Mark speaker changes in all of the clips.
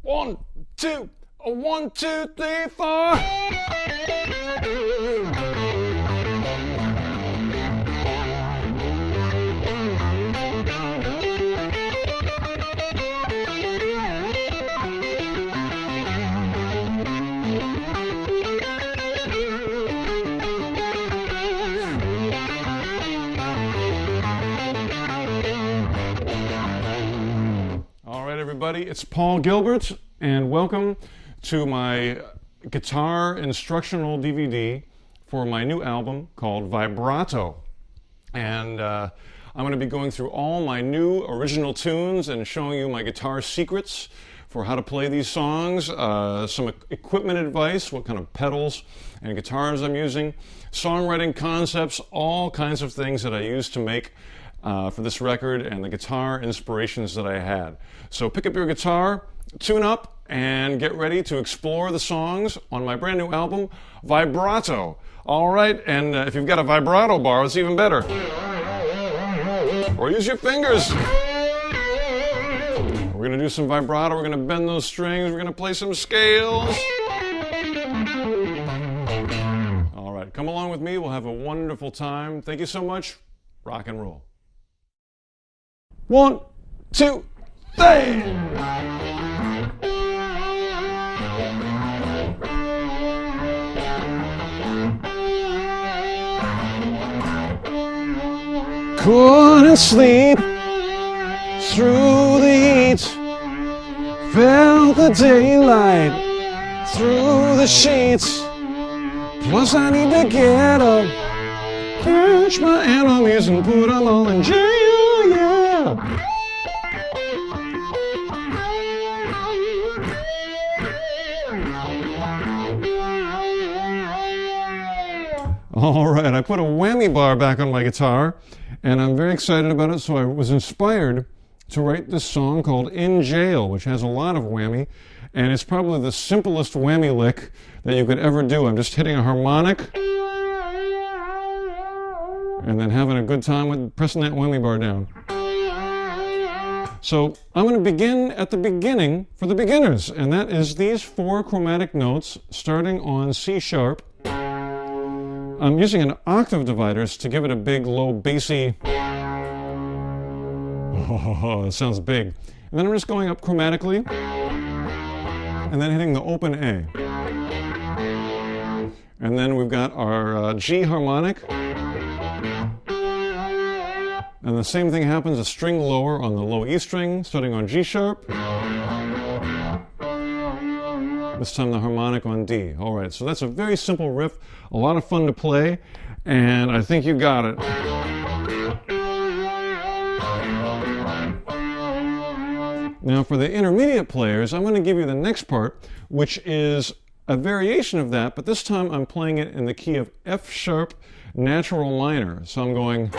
Speaker 1: 1, 2, 1, 2, 3, 4. Everybody, it's Paul Gilbert, and welcome to my guitar instructional DVD for my new album called Vibrato. And I'm going to be going through all my new original tunes and showing you my guitar secrets for how to play these songs, some equipment advice, what kind of pedals and guitars I'm using, songwriting concepts, all kinds of things that I use to make for this record, and the guitar inspirations that I had. So pick up your guitar, tune up, and get ready to explore the songs on my brand new album, Vibrato. All right, and if you've got a vibrato bar, it's even better. Or use your fingers. We're going to do some vibrato, we're going to bend those strings, we're going to play some scales. All right, come along with me, we'll have a wonderful time. Thank you so much. Rock and roll. 1, 2, 3. Couldn't sleep through the heat, felt the daylight through the sheets. Plus I need to get up, catch my enemies and put them all in jail. All right, I put a whammy bar back on my guitar, and I'm very excited about it, so I was inspired to write this song called In Jail, which has a lot of whammy, and it's probably the simplest whammy lick that you could ever do. I'm just hitting a harmonic, and then having a good time with pressing that whammy bar down. So I'm going to begin at the beginning for the beginners, and that is these 4 chromatic notes starting on C sharp. I'm using an octave divider to give it a big, low, bassy. Oh, it sounds big. And then I'm just going up chromatically, and then hitting the open A. And then we've got our G harmonic. And the same thing happens, a string lower on the low E string, starting on G sharp. This time the harmonic on D. All right, so that's a very simple riff, a lot of fun to play, and I think you got it. Now for the intermediate players, I'm going to give you the next part, which is a variation of that, but this time I'm playing it in the key of F sharp natural minor. So I'm going...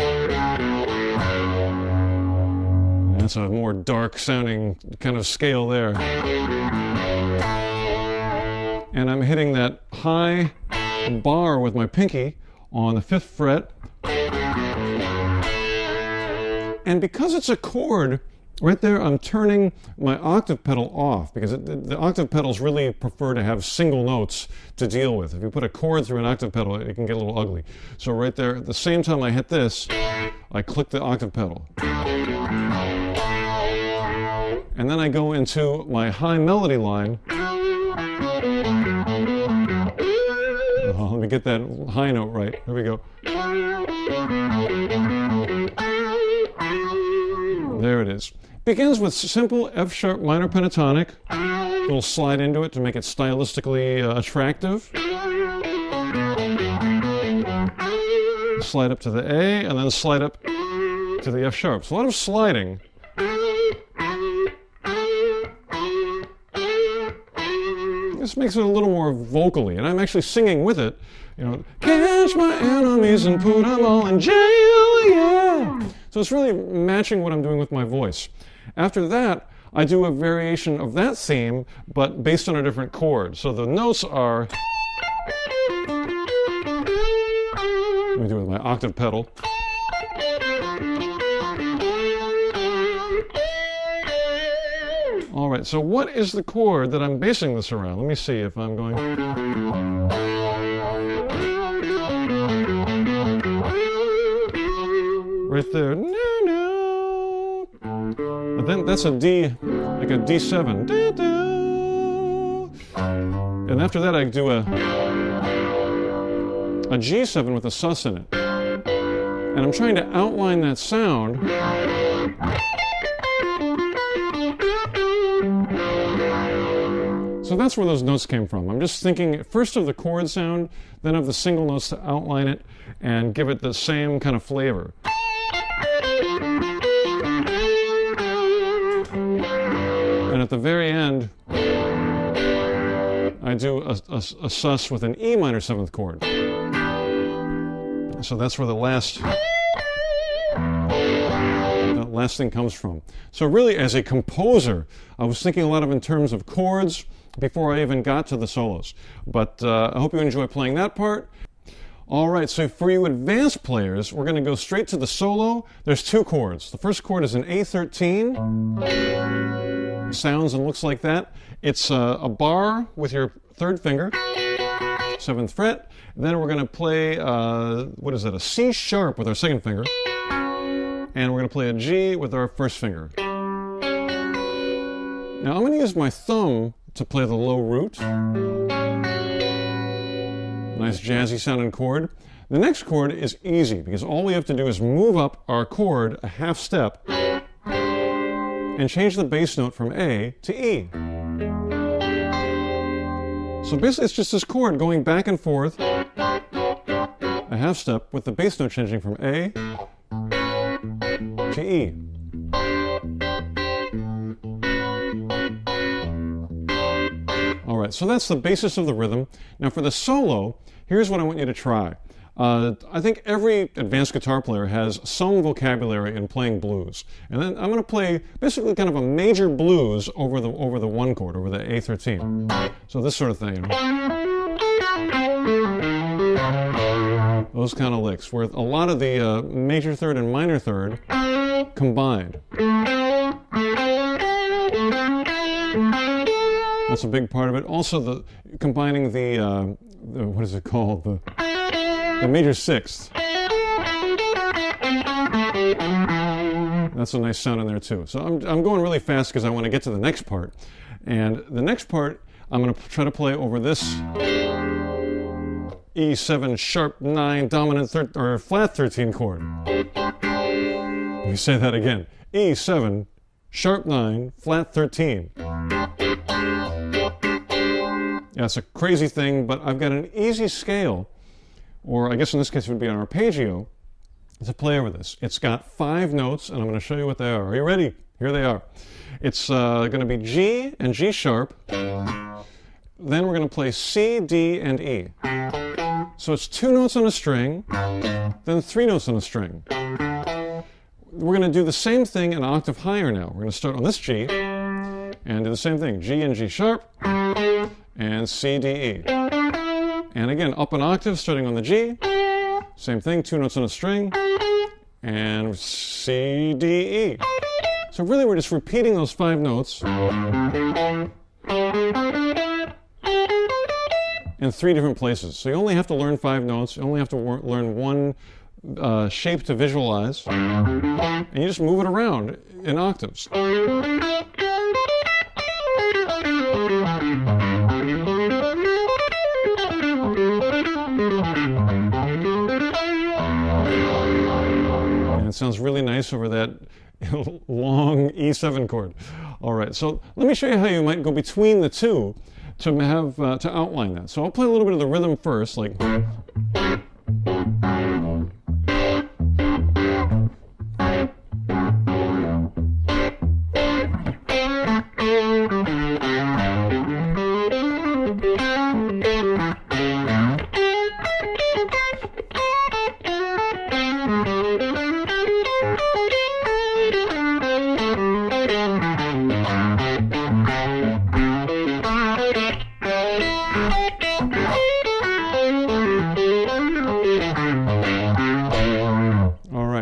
Speaker 1: That's a more dark sounding kind of scale there. And I'm hitting that high bar with my pinky on the 5th fret. And because it's a chord, right there I'm turning my octave pedal off, because the octave pedals really prefer to have single notes to deal with. If you put a chord through an octave pedal, it can get a little ugly. So right there, at the same time I hit this, I click the octave pedal. And then I go into my high melody line. Oh, let me get that high note right. There we go. There it is. Begins with simple F sharp minor pentatonic. A little slide into it to make it stylistically attractive. Slide up to the A, and then slide up to the F sharp. So a lot of sliding. This makes it a little more vocally, and I'm actually singing with it. You know, catch my enemies and put them all in jail, yeah. So it's really matching what I'm doing with my voice. After that, I do a variation of that theme, but based on a different chord. So the notes are... Let me do it with my octave pedal. All right, so what is the chord that I'm basing this around? Let me see if I'm going... Right there. No, no. And then that's a D, like a D7. And after that I do a G7 with a sus in it. And I'm trying to outline that sound. So that's where those notes came from. I'm just thinking first of the chord sound, then of the single notes to outline it and give it the same kind of flavor. And at the very end, I do a sus with an E minor 7th chord. So that's where the last thing comes from. So really, as a composer, I was thinking a lot in terms of chords before I even got to the solos. But I hope you enjoy playing that part. All right, so for you advanced players, we're going to go straight to the solo. There's 2 chords. The first chord is an A13. Sounds and looks like that. It's a bar with your 3rd finger, 7th fret. Then we're going to play, what is that, a C sharp with our 2nd finger. And we're going to play a G with our 1st finger. Now I'm going to use my thumb to play the low root. Nice jazzy sounding chord. The next chord is easy because all we have to do is move up our chord a half step and change the bass note from A to E. So basically it's just this chord going back and forth a half step with the bass note changing from A to E. All right, so that's the basis of the rhythm. Now for the solo, here's what I want you to try. I think every advanced guitar player has some vocabulary in playing blues. And then I'm going to play basically kind of a major blues over the 1 chord, over the A13. So this sort of thing. Those kind of licks, where a lot of the major 3rd and minor 3rd combined. That's a big part of it. Also, combining the what is it called? The major 6th. That's a nice sound in there too. So I'm going really fast because I want to get to the next part. And the next part, I'm going to try to play over this E7 sharp 9 dominant or flat 13 chord. Let me say that again. E7 sharp 9 flat 13. Yeah, it's a crazy thing, but I've got an easy scale, or I guess in this case it would be an arpeggio, to play over this. It's got 5 notes, and I'm going to show you what they are. Are you ready? Here they are. It's going to be G and G sharp. Then we're going to play C, D, and E. So it's 2 notes on a string, then 3 notes on a string. We're going to do the same thing an octave higher now. We're going to start on this G, and do the same thing. G and G sharp, and C, D, E. And again, up an octave, starting on the G. Same thing, 2 notes on a string, and C, D, E. So really we're just repeating those 5 notes in 3 different places. So you only have to learn 5 notes, you only have to learn 1 shape to visualize, and you just move it around in octaves. And it sounds really nice over that long E7 chord. All right, so let me show you how you might go between the 2 to have to outline that. So I'll play a little bit of the rhythm first, like.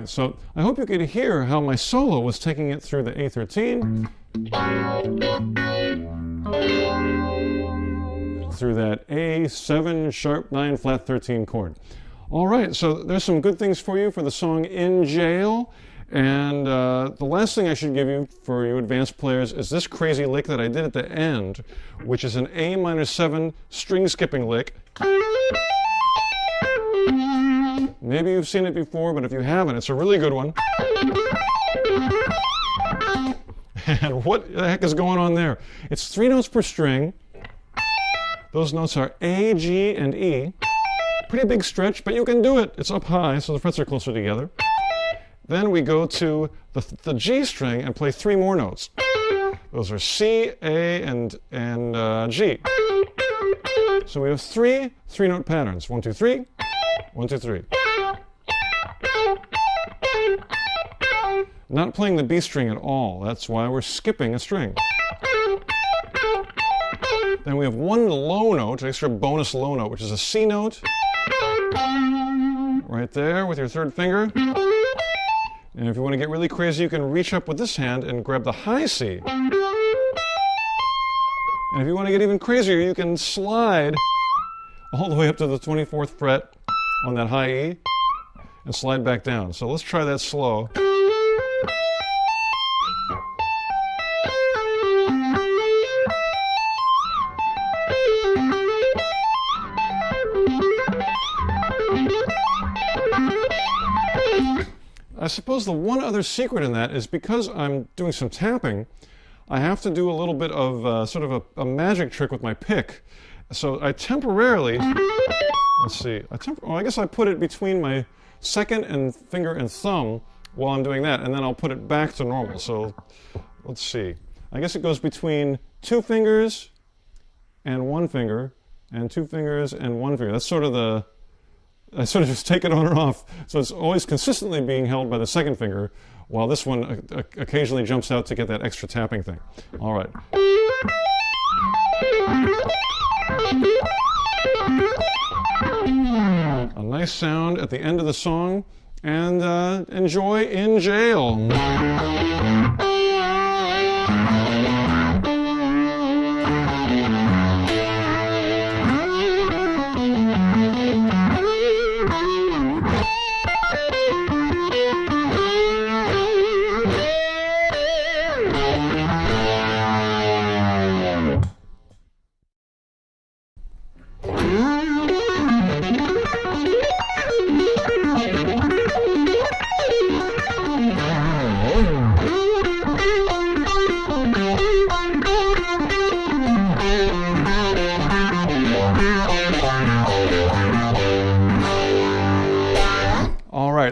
Speaker 1: So I hope you could hear how my solo was taking it through the A13, through that A7 sharp 9 flat 13 chord. All right, so there's some good things for you for the song In Jail. And the last thing I should give you for you advanced players is this crazy lick that I did at the end, which is an A minor 7 string skipping lick. Maybe you've seen it before, but if you haven't, it's a really good one. And what the heck is going on there? It's 3 notes per string. Those notes are A, G, and E. Pretty big stretch, but you can do it. It's up high, so the frets are closer together. Then we go to the G string and play 3 more notes. Those are C, A, and G. So we have 3 3-note patterns. 1, 2, 3. 1, 2, 3. Not playing the B string at all. That's why we're skipping a string. Then we have 1 low note, an extra bonus low note, which is a C note. Right there with your 3rd finger. And if you want to get really crazy, you can reach up with this hand and grab the high C. And if you want to get even crazier, you can slide all the way up to the 24th fret on that high E and slide back down. So let's try that slow. I suppose the one other secret in that is because I'm doing some tapping, I have to do a little bit of sort of a magic trick with my pick. So I temporarily, let's see, I guess I put it between my 2nd finger and thumb while I'm doing that, and then I'll put it back to normal. So let's see. I guess it goes between 2 fingers and 1 finger, and 2 fingers and 1 finger. That's sort of I sort of just take it on or off. So it's always consistently being held by the 2nd finger, while this one occasionally jumps out to get that extra tapping thing. All right. A nice sound at the end of the song, and enjoy In Jail.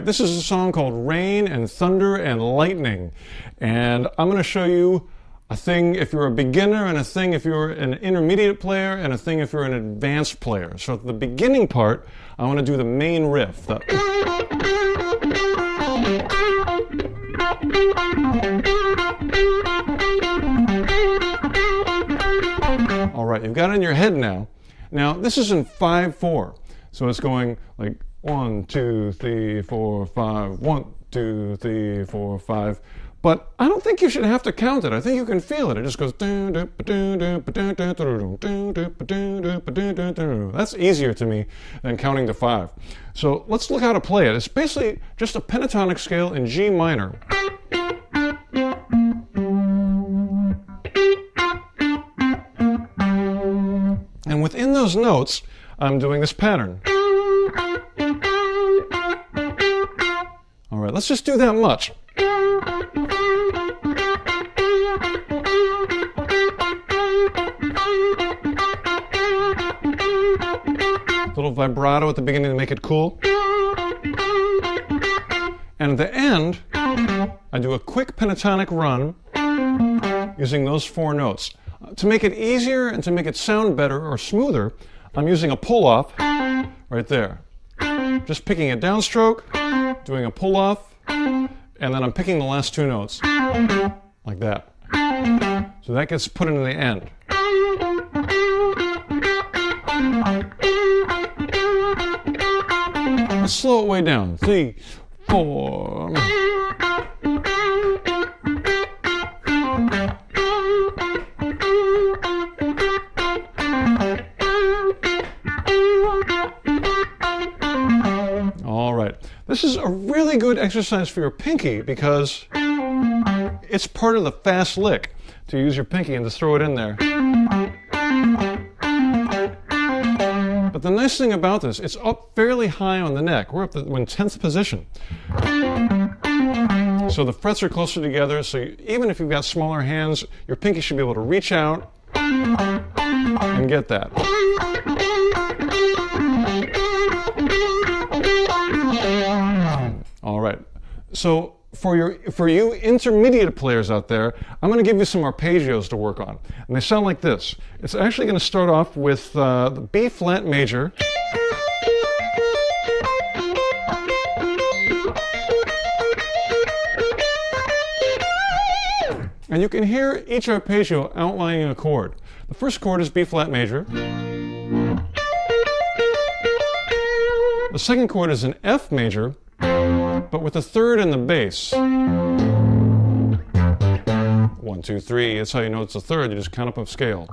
Speaker 1: This is a song called Rain and Thunder and Lightning, and I'm going to show you a thing if you're a beginner, and a thing if you're an intermediate player, and a thing if you're an advanced player. So at the beginning part, I want to do the main riff. All right, you've got it in your head now. Now, this is in 5/4, so it's going like 1, 2, 3, 4, 5, 1, 2, 3, 4, 5. But I don't think you should have to count it. I think you can feel it. It just goes. That's easier to me than counting to 5. So let's look how to play it. It's basically just a pentatonic scale in G minor. And within those notes, I'm doing this pattern. All right, let's just do that much. A little vibrato at the beginning to make it cool. And at the end, I do a quick pentatonic run using those 4 notes. To make it easier and to make it sound better or smoother, I'm using a pull-off right there. Just picking a downstroke, doing a pull-off, and then I'm picking the last 2 notes, like that. So that gets put into the end. Let's slow it way down. 3, 4. This is a really good exercise for your pinky because it's part of the fast lick to use your pinky and to throw it in there. But the nice thing about this, it's up fairly high on the neck. We're up in 10th position. So the frets are closer together, so even if you've got smaller hands, your pinky should be able to reach out and get that. All right. So for you intermediate players out there, I'm going to give you some arpeggios to work on. And they sound like this. It's actually going to start off with the B flat major. And you can hear each arpeggio outlining a chord. The first chord is B flat major. The second chord is an F major, but with the third in the bass. 1, 2, 3, that's how you know it's a third, you just count up a scale.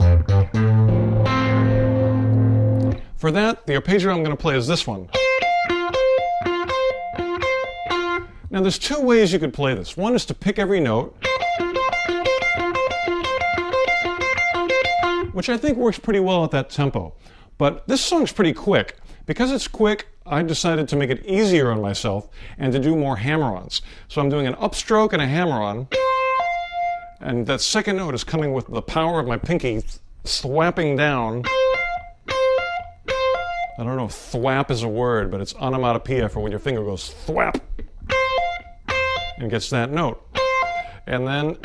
Speaker 1: For that, the arpeggio I'm going to play is this one. Now there's two ways you could play this. One is to pick every note, which I think works pretty well at that tempo. But this song's pretty quick. Because it's quick, I decided to make it easier on myself and to do more hammer-ons. So I'm doing an upstroke and a hammer-on, and that second note is coming with the power of my pinky thwapping down. I don't know if thwap is a word, but it's onomatopoeia for when your finger goes thwap and gets that note. And then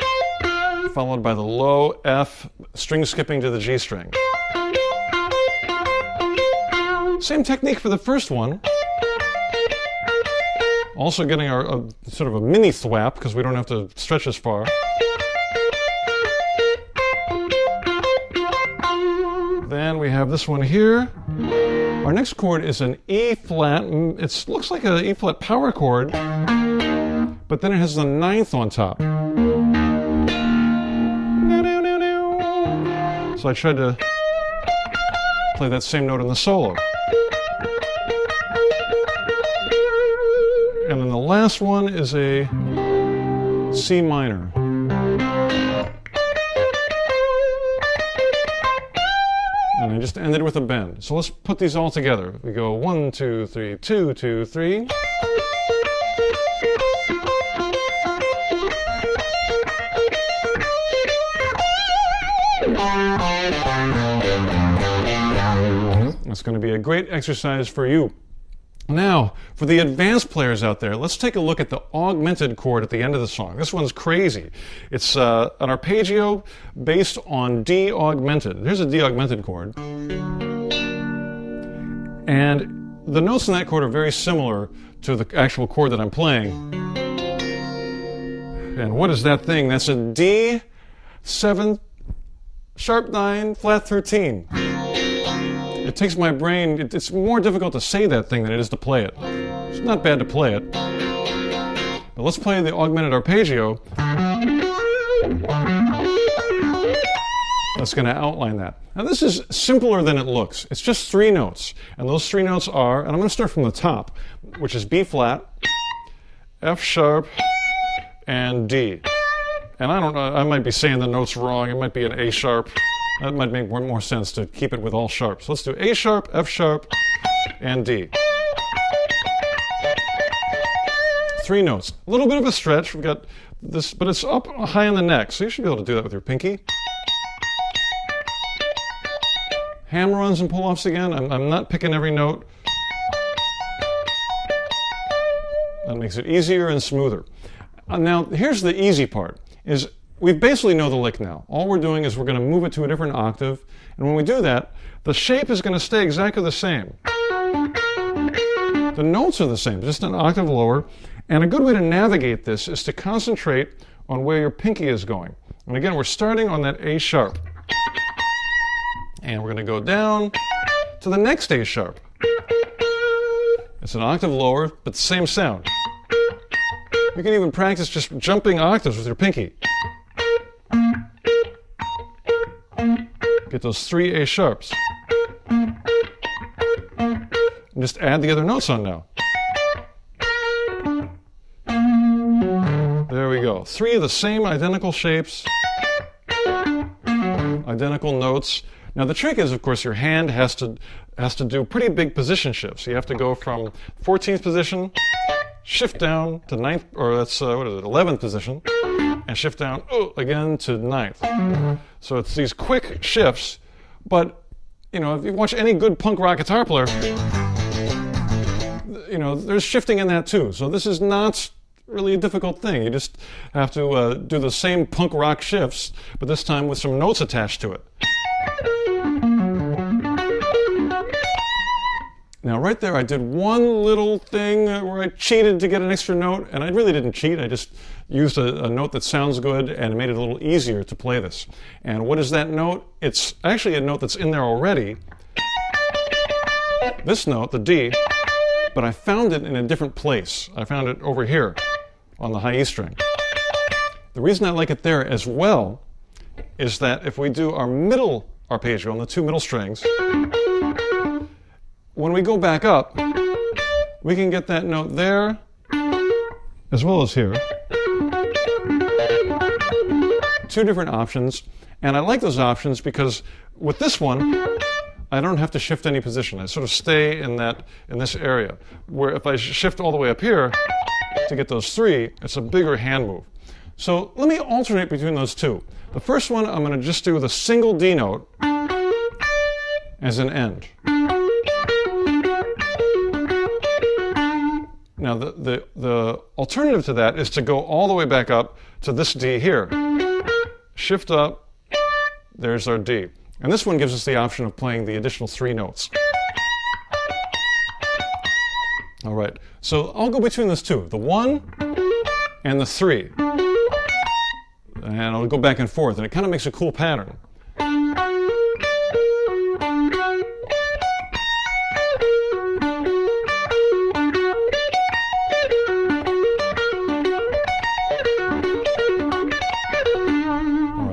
Speaker 1: followed by the low F, string skipping to the G string. Same technique for the first one. Also getting our sort of a mini thwap because we don't have to stretch as far. Then we have this one here. Our next chord is an E flat. It looks like an E flat power chord, but then it has the ninth on top. So I tried to play that same note in the solo. And then the last one is a C minor. And I just ended with a bend. So let's put these all together. We go 1, 2, 3, 2, 2, 3. That's going to be a great exercise for you. Now, for the advanced players out there, let's take a look at the augmented chord at the end of the song. This one's crazy. It's an arpeggio based on D augmented. Here's a D augmented chord. And the notes in that chord are very similar to the actual chord that I'm playing. And what is that thing? That's a D 7 sharp 9 flat 13. It takes my brain, it's more difficult to say that thing than it is to play it. It's not bad to play it. But let's play the augmented arpeggio. That's going to outline that. Now this is simpler than it looks. It's just 3 notes. And those 3 notes are, and I'm going to start from the top, which is B flat, F sharp, and D. And I don't know, I might be saying the notes wrong. It might be an A sharp. That might make more sense to keep it with all sharps. Let's do A sharp, F sharp, and D. 3 notes. A little bit of a stretch. We've got this, but it's up high on the neck, so you should be able to do that with your pinky. Hammer-ons and pull-offs again. I'm not picking every note. That makes it easier and smoother. Now, here's the easy part, is we basically know the lick now. All we're doing is we're going to move it to a different octave, and when we do that, the shape is going to stay exactly the same. The notes are the same, just an octave lower, and a good way to navigate this is to concentrate on where your pinky is going. And again, we're starting on that A sharp. And we're going to go down to the next A sharp. It's an octave lower, but the same sound. You can even practice just jumping octaves with your pinky. Get those 3 A sharps. And just add the other notes on now. we go. 3 of the same identical shapes, identical notes. Now the trick is, of course, your hand has to do pretty big position shifts. You have to go from 14th position, shift down to 9th, or that's, 11th position, and shift down again to 9th. So it's these quick shifts, but, you know, if you watch any good punk rock guitar player, you know, there's shifting in that too. So this is not really a difficult thing. You just have to do the same punk rock shifts, but this time with some notes attached to it. Now right there I did one little thing where I cheated to get an extra note, and I really didn't cheat. I just used a note that sounds good and made it a little easier to play this. And what is that note? It's actually a note that's in there already. This note, the D, but I found it in a different place. I found it over here on the high E string. The reason I like it there as well is that if we do our middle arpeggio on the 2 middle strings, when we go back up, we can get that note there as well as here. 2 different options, and I like those options because with this one, I don't have to shift any position. I sort of stay in this area. Where if I shift all the way up here to get those 3, it's a bigger hand move. So let me alternate between those 2. The first one, I'm going to just do the single D note as an end. Now the alternative to that is to go all the way back up to this D here. Shift up, there's our D. And this one gives us the option of playing the additional 3 notes. All right, so I'll go between those 2, the 1 and the 3. And I'll go back and forth, and it kind of makes a cool pattern.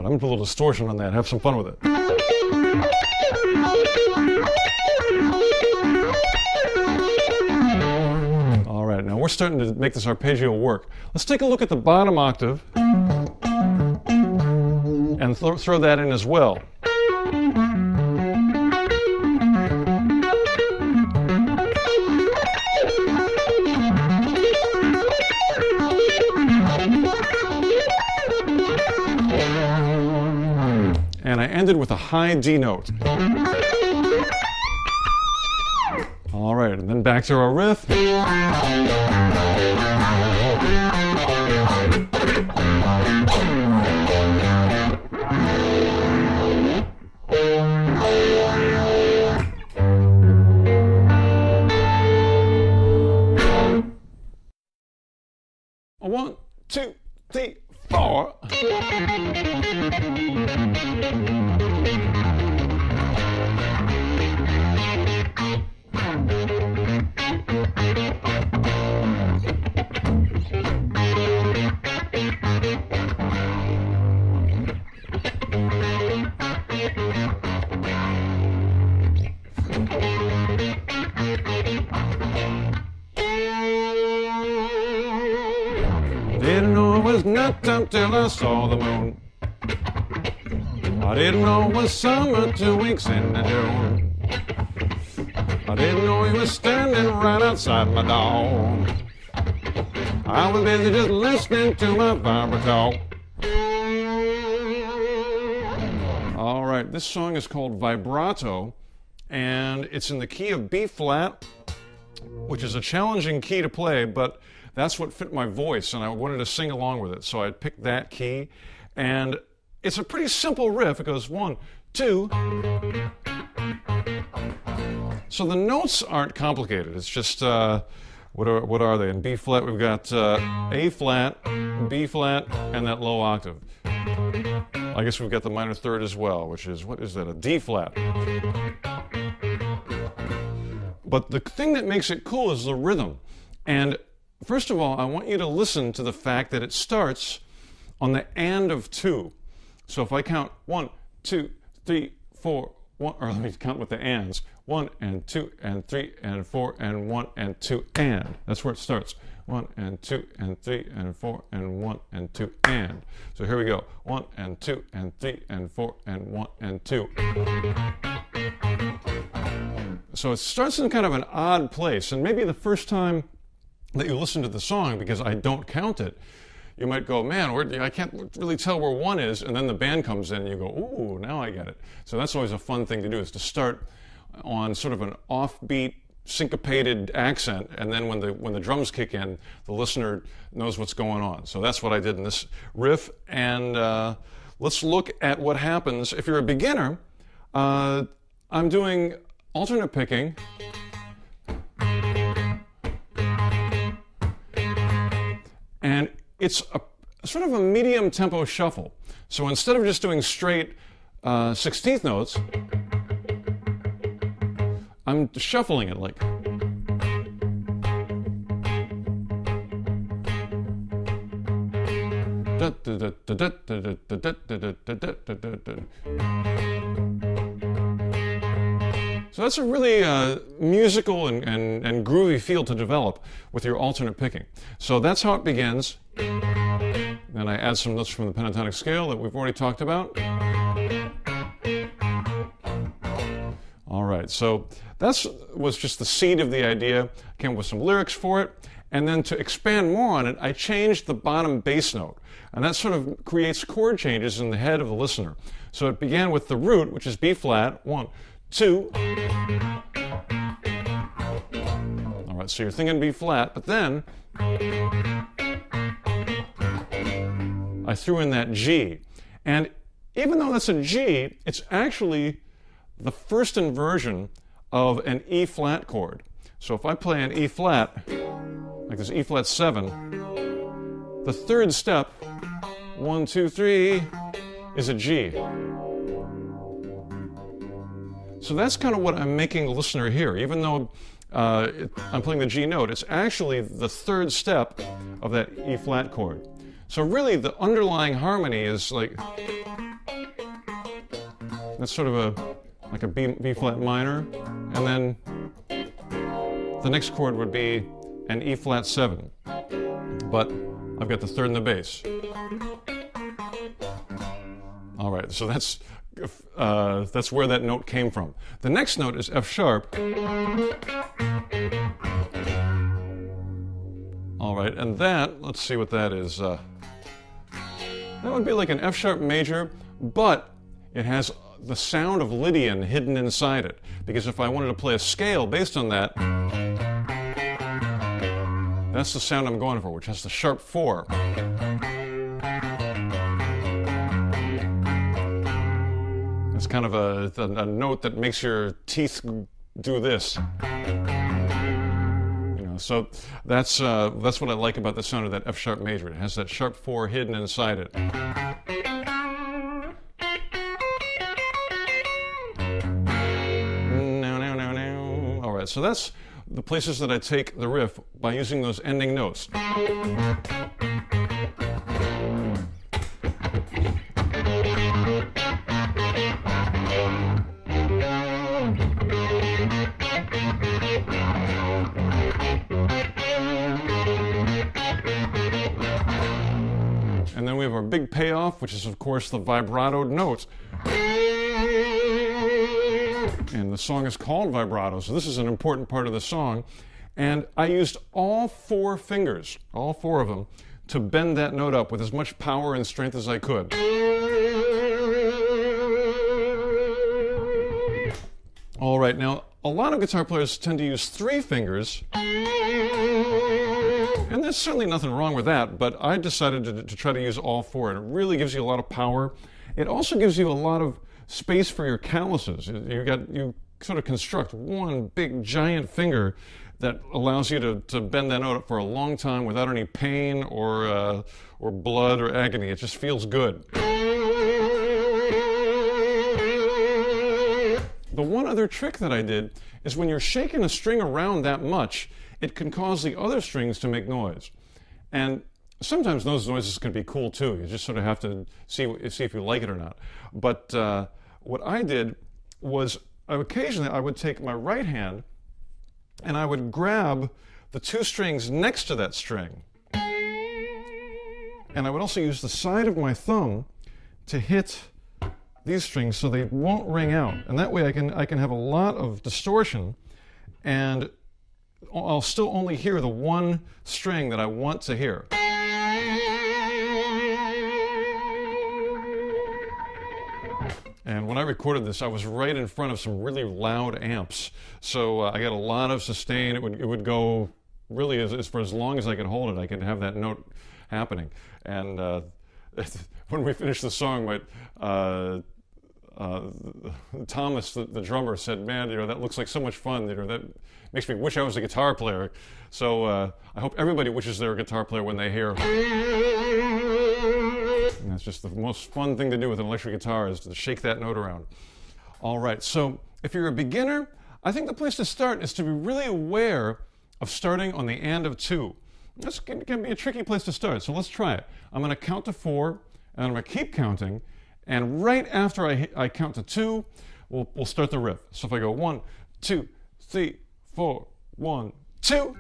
Speaker 1: A little distortion on that. Have some fun with it. All right, now we're starting to make this arpeggio work. Let's take a look at the bottom octave and throw that in as well. And I ended with a high D note. All right, and then back to our riff. One, two, three, four. Didn't know it was nighttime till I saw the moon. I didn't know it was summer 2 weeks into June. I didn't know he was standing right outside my door. I was busy just listening to my vibrato. All right, this song is called Vibrato, and it's in the key of B flat, which is a challenging key to play, but that's what fit my voice, and I wanted to sing along with it, so I picked that key. And it's a pretty simple riff. It goes 1, 2. So the notes aren't complicated. It's just, what are they? In B flat, we've got A flat, B flat, and that low octave. I guess we've got the minor third as well, which is, what is that, a D flat. But the thing that makes it cool is the rhythm. And first of all, I want you to listen to the fact that it starts on the and of 2. So if I count 1, 2, 3, 4, 1, or let me count with the ands. 1 and 2 and 3 and 4 and 1 and 2 and. That's where it starts. 1 and 2 and 3 and 4 and 1 and 2 and. So here we go. 1 and 2 and 3 and 4 and 1 and 2. So it starts in kind of an odd place, and maybe the first time that you listen to the song, because I don't count it, you might go, man, I can't really tell where 1 is, and then the band comes in and you go, ooh, now I get it. So that's always a fun thing to do, is to start on sort of an offbeat, syncopated accent, and then when the drums kick in, the listener knows what's going on. So that's what I did in this riff, and let's look at what happens. If you're a beginner, I'm doing alternate picking, and it's a sort of a medium tempo shuffle. So instead of just doing straight 16th notes, I'm shuffling it like. So that's a really musical and groovy feel to develop with your alternate picking. So that's how it begins. Then I add some notes from the pentatonic scale that we've already talked about. All right, so that was just the seed of the idea. I came up with some lyrics for it. And then to expand more on it, I changed the bottom bass note. And that sort of creates chord changes in the head of the listener. So it began with the root, which is B flat, 1, 2. All right, so you're thinking B flat, but then I threw in that G. And even though that's a G, it's actually the first inversion of an E flat chord. So if I play an E flat, like this E flat 7, the third step, 1, 2, 3, is a G. So that's kind of what I'm making the listener hear. Even though I'm playing the G note, it's actually the third step of that E flat chord. So really the underlying harmony is like, that's sort of like a B flat minor, and then the next chord would be an E flat 7, but I've got the third in the bass. All right, so that's where that note came from. The next note is F sharp. All right, and that, let's see what that is. That would be like an F sharp major, but it has the sound of Lydian hidden inside it. Because if I wanted to play a scale based on that, that's the sound I'm going for, which has the sharp 4. It's kind of a note that makes your teeth do this. You know, so that's what I like about the sound of that F sharp major. It has that sharp 4 hidden inside it. So that's the places that I take the riff by using those ending notes. And then we have our big payoff, which is of course the vibrato note. And the song is called Vibrato, so this is an important part of the song. And I used all 4 fingers, all 4 of them, to bend that note up with as much power and strength as I could. All right, now, a lot of guitar players tend to use 3 fingers, and there's certainly nothing wrong with that, but I decided to try to use all 4, and it really gives you a lot of power. It also gives you a lot of space for your calluses. You sort of construct one big giant finger that allows you to bend that note up for a long time without any pain or blood or agony. It just feels good. The one other trick that I did is when you're shaking a string around that much, it can cause the other strings to make noise. And sometimes those noises can be cool too. You just sort of have to see if you like it or not. But what I did was occasionally I would take my right hand and I would grab the two strings next to that string. And I would also use the side of my thumb to hit these strings so they won't ring out. And that way I can have a lot of distortion, and I'll still only hear the one string that I want to hear. And when I recorded this, I was right in front of some really loud amps. So I got a lot of sustain. It would go really for as long as I could hold it. I could have that note happening. And when we finished the song, Thomas, the drummer, said, "Man, that looks like so much fun. That makes me wish I was a guitar player." So I hope everybody wishes they're a guitar player when they hear. And that's just the most fun thing to do with an electric guitar, is to shake that note around. All right, so if you're a beginner, I think the place to start is to be really aware of starting on the and of two. This can be a tricky place to start, so let's try it. I'm going to count to 4, and I'm going to keep counting, and right after I count to 2, we'll start the riff. So if I go 1, 2, 3, 4, 1, 2.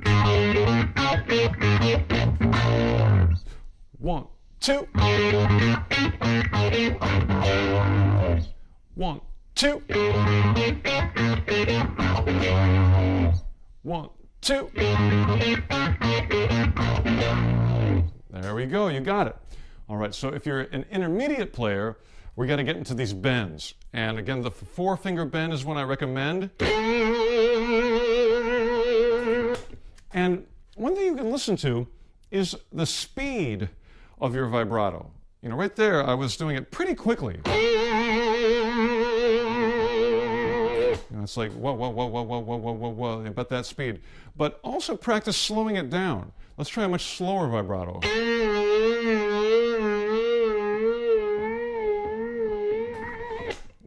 Speaker 1: 1, 2. 1, 2. 1, 2. There we go, you got it. All right, so if you're an intermediate player, we got to get into these bends. And again, the 4-finger bend is one I recommend. And one thing you can listen to is the speed of your vibrato. Right there, I was doing it pretty quickly. It's like, whoa, whoa, whoa, whoa, whoa, whoa, whoa, whoa, whoa, about that speed. But also practice slowing it down. Let's try a much slower vibrato.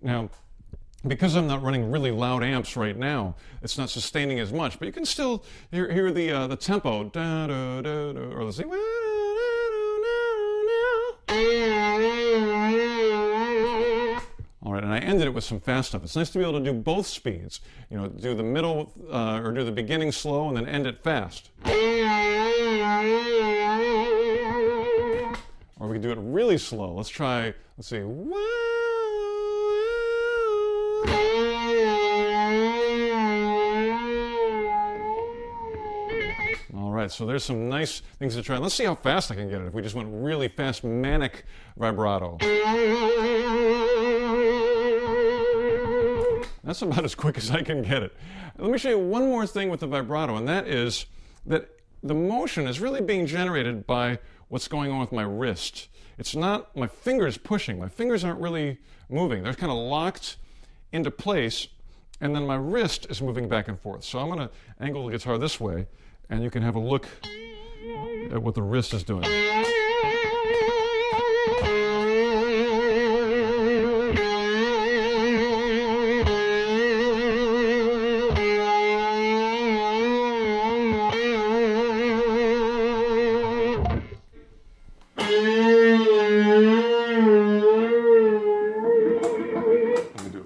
Speaker 1: Now, because I'm not running really loud amps right now, it's not sustaining as much, but you can still hear the tempo, da, da, da, da, or let's see. All right, and I ended it with some fast stuff. It's nice to be able to do both speeds. Do the middle, or do the beginning slow and then end it fast. Or we can do it really slow. Let's try, let's see. All right, so there's some nice things to try. Let's see how fast I can get it if we just went really fast, manic vibrato. That's about as quick as I can get it. Let me show you one more thing with the vibrato, and that is that the motion is really being generated by what's going on with my wrist. It's not my fingers pushing. My fingers aren't really moving. They're kind of locked into place, and then my wrist is moving back and forth. So I'm going to angle the guitar this way, and you can have a look at what the wrist is doing.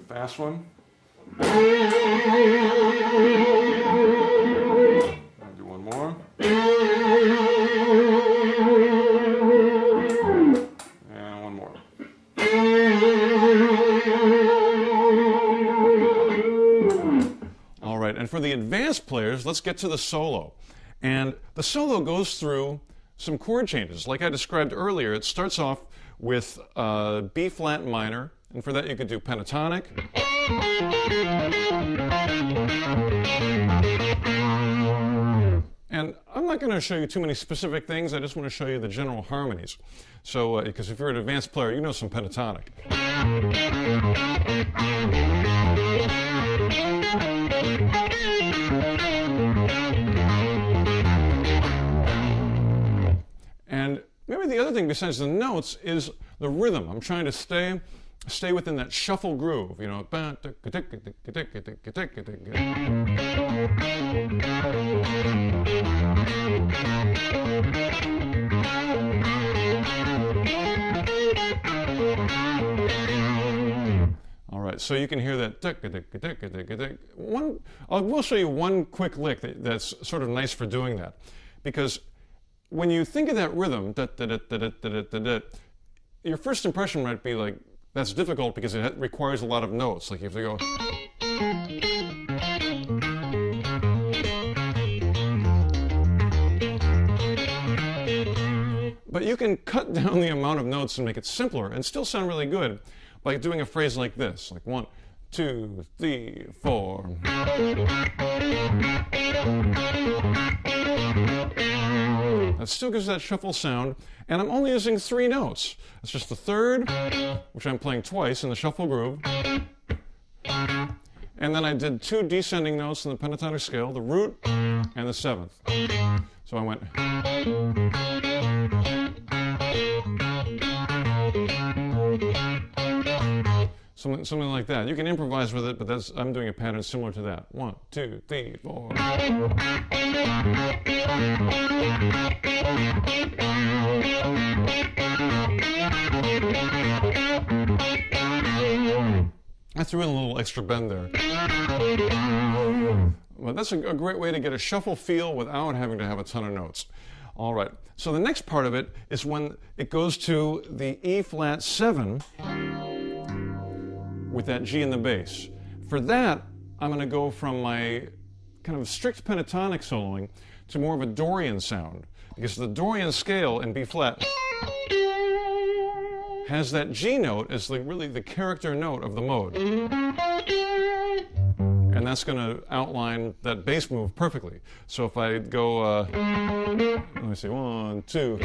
Speaker 1: Last one. I'll do one more. And one more. All right, and for the advanced players, let's get to the solo. And the solo goes through some chord changes. Like I described earlier, it starts off with B flat minor, and for that you could do pentatonic. And I'm not going to show you too many specific things, I just want to show you the general harmonies. So, because if you're an advanced player, you know some pentatonic. And maybe the other thing besides the notes is the rhythm. I'm trying to stay within that shuffle groove, All right, right, so you can hear that. I will show you one quick lick that's sort of nice for doing that. Because when you think of that rhythm, your first impression might be like, that's difficult because it requires a lot of notes. Like you have to go. But you can cut down the amount of notes and make it simpler and still sound really good by doing a phrase like this, like 1, 2, 3, 4. That still gives that shuffle sound, and I'm only using 3 notes. It's just the third, which I'm playing twice in the shuffle groove, and then I did 2 descending notes in the pentatonic scale, the root and the 7th. So I went. Something like that. You can improvise with it, but I'm doing a pattern similar to that. 1, 2, 3, 4. I threw in a little extra bend there. Well, that's a great way to get a shuffle feel without having to have a ton of notes. All right, so the next part of it is when it goes to the E flat 7 with that G in the bass. For that, I'm going to go from my kind of strict pentatonic soloing to more of a Dorian sound, because the Dorian scale in B flat has that G note as really the character note of the mode. And that's going to outline that bass move perfectly. So if I go, let me see, 1, 2,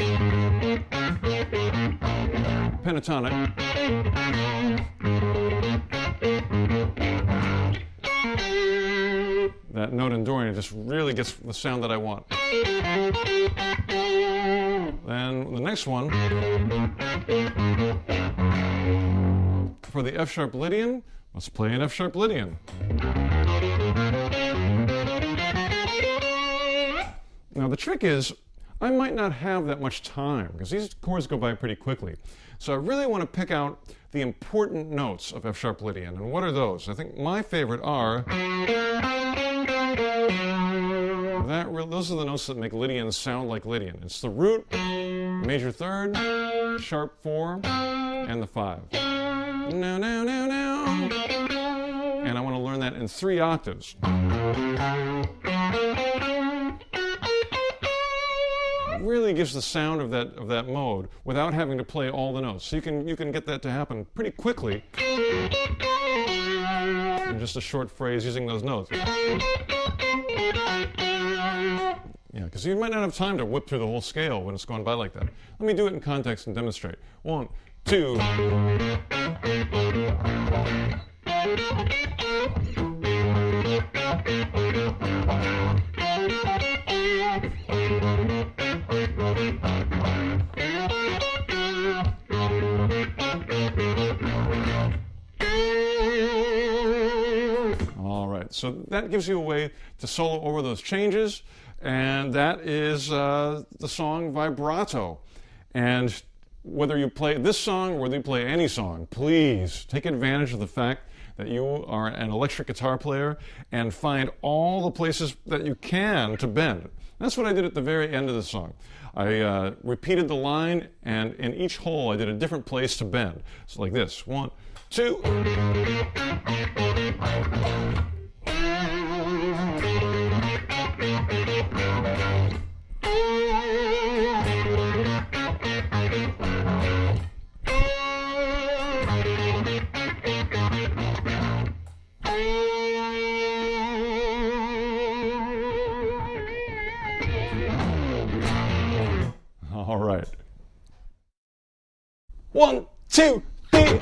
Speaker 1: pentatonic, that note in Dorian just really gets the sound that I want. Then the next one, for the F sharp Lydian, let's play an F sharp Lydian. Now the trick is, I might not have that much time because these chords go by pretty quickly. So I really want to pick out the important notes of F sharp Lydian. And what are those? I think my favorite are those are the notes that make Lydian sound like Lydian. It's the root, major third, sharp 4, and the 5. Now, now, now, now. And I want to learn that in 3 octaves. It really gives the sound of that mode without having to play all the notes. So you can get that to happen pretty quickly in just a short phrase using those notes. Yeah, because you might not have time to whip through the whole scale when it's going by like that. Let me do it in context and demonstrate. 1, 2. All right, so that gives you a way to solo over those changes. And that is the song Vibrato. And whether you play this song or whether you play any song, please take advantage of the fact that you are an electric guitar player and find all the places that you can to bend. That's what I did at the very end of the song. I repeated the line, and in each hole I did a different place to bend. So like this, 1, 2. All right. 1, 2, 3.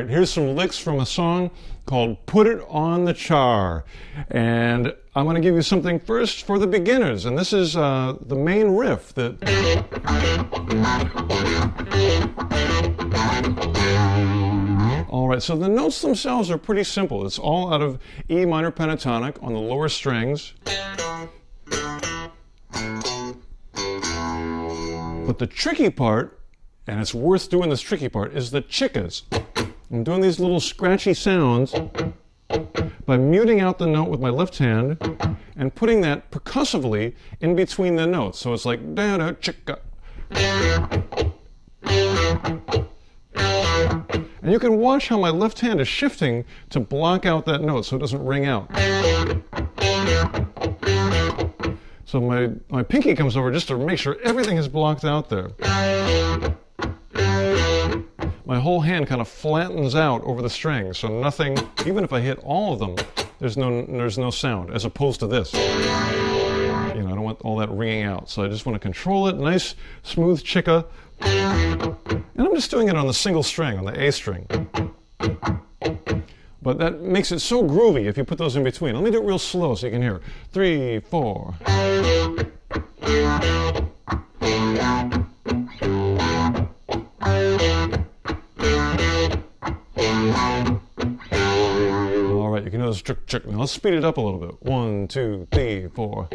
Speaker 1: right, here's some licks from a song called Put It on the Char. And I'm going to give you something first for the beginners. And this is the main riff that... All right, so the notes themselves are pretty simple. It's all out of E minor pentatonic on the lower strings. But the tricky part, and it's worth doing this tricky part, is the chickas. I'm doing these little scratchy sounds by muting out the note with my left hand and putting that percussively in between the notes. So it's like da-da chicka. And you can watch how my left hand is shifting to block out that note so it doesn't ring out. So my pinky comes over just to make sure everything is blocked out there. My whole hand kind of flattens out over the strings, so nothing, even if I hit all of them, there's no sound, as opposed to this. You know, I don't want all that ringing out, so I just want to control it, nice, smooth chicka. And I'm just doing it on the single string, on the A string. But that makes it so groovy if you put those in between. Let me do it real slow so you can hear. 3, 4. All right, you can do this trick. Now let's speed it up a little bit. 1, 2, 3, 4.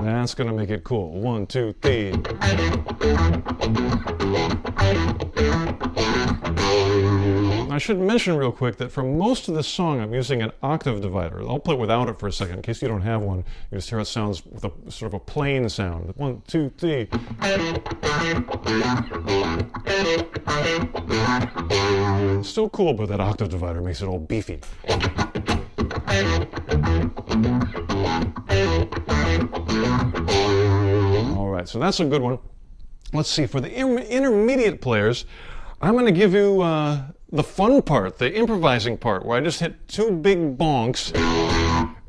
Speaker 1: That's going to make it cool. 1, 2, 3. I should mention real quick that for most of this song I'm using an octave divider. I'll play without it for a second in case you don't have one. You just hear it sounds with a sort of a plain sound. 1, 2, 3. Still cool, but that octave divider makes it all beefy. All right, so that's a good one. Let's see, for the intermediate players, I'm going to give you the fun part, the improvising part, where I just hit 2 big bonks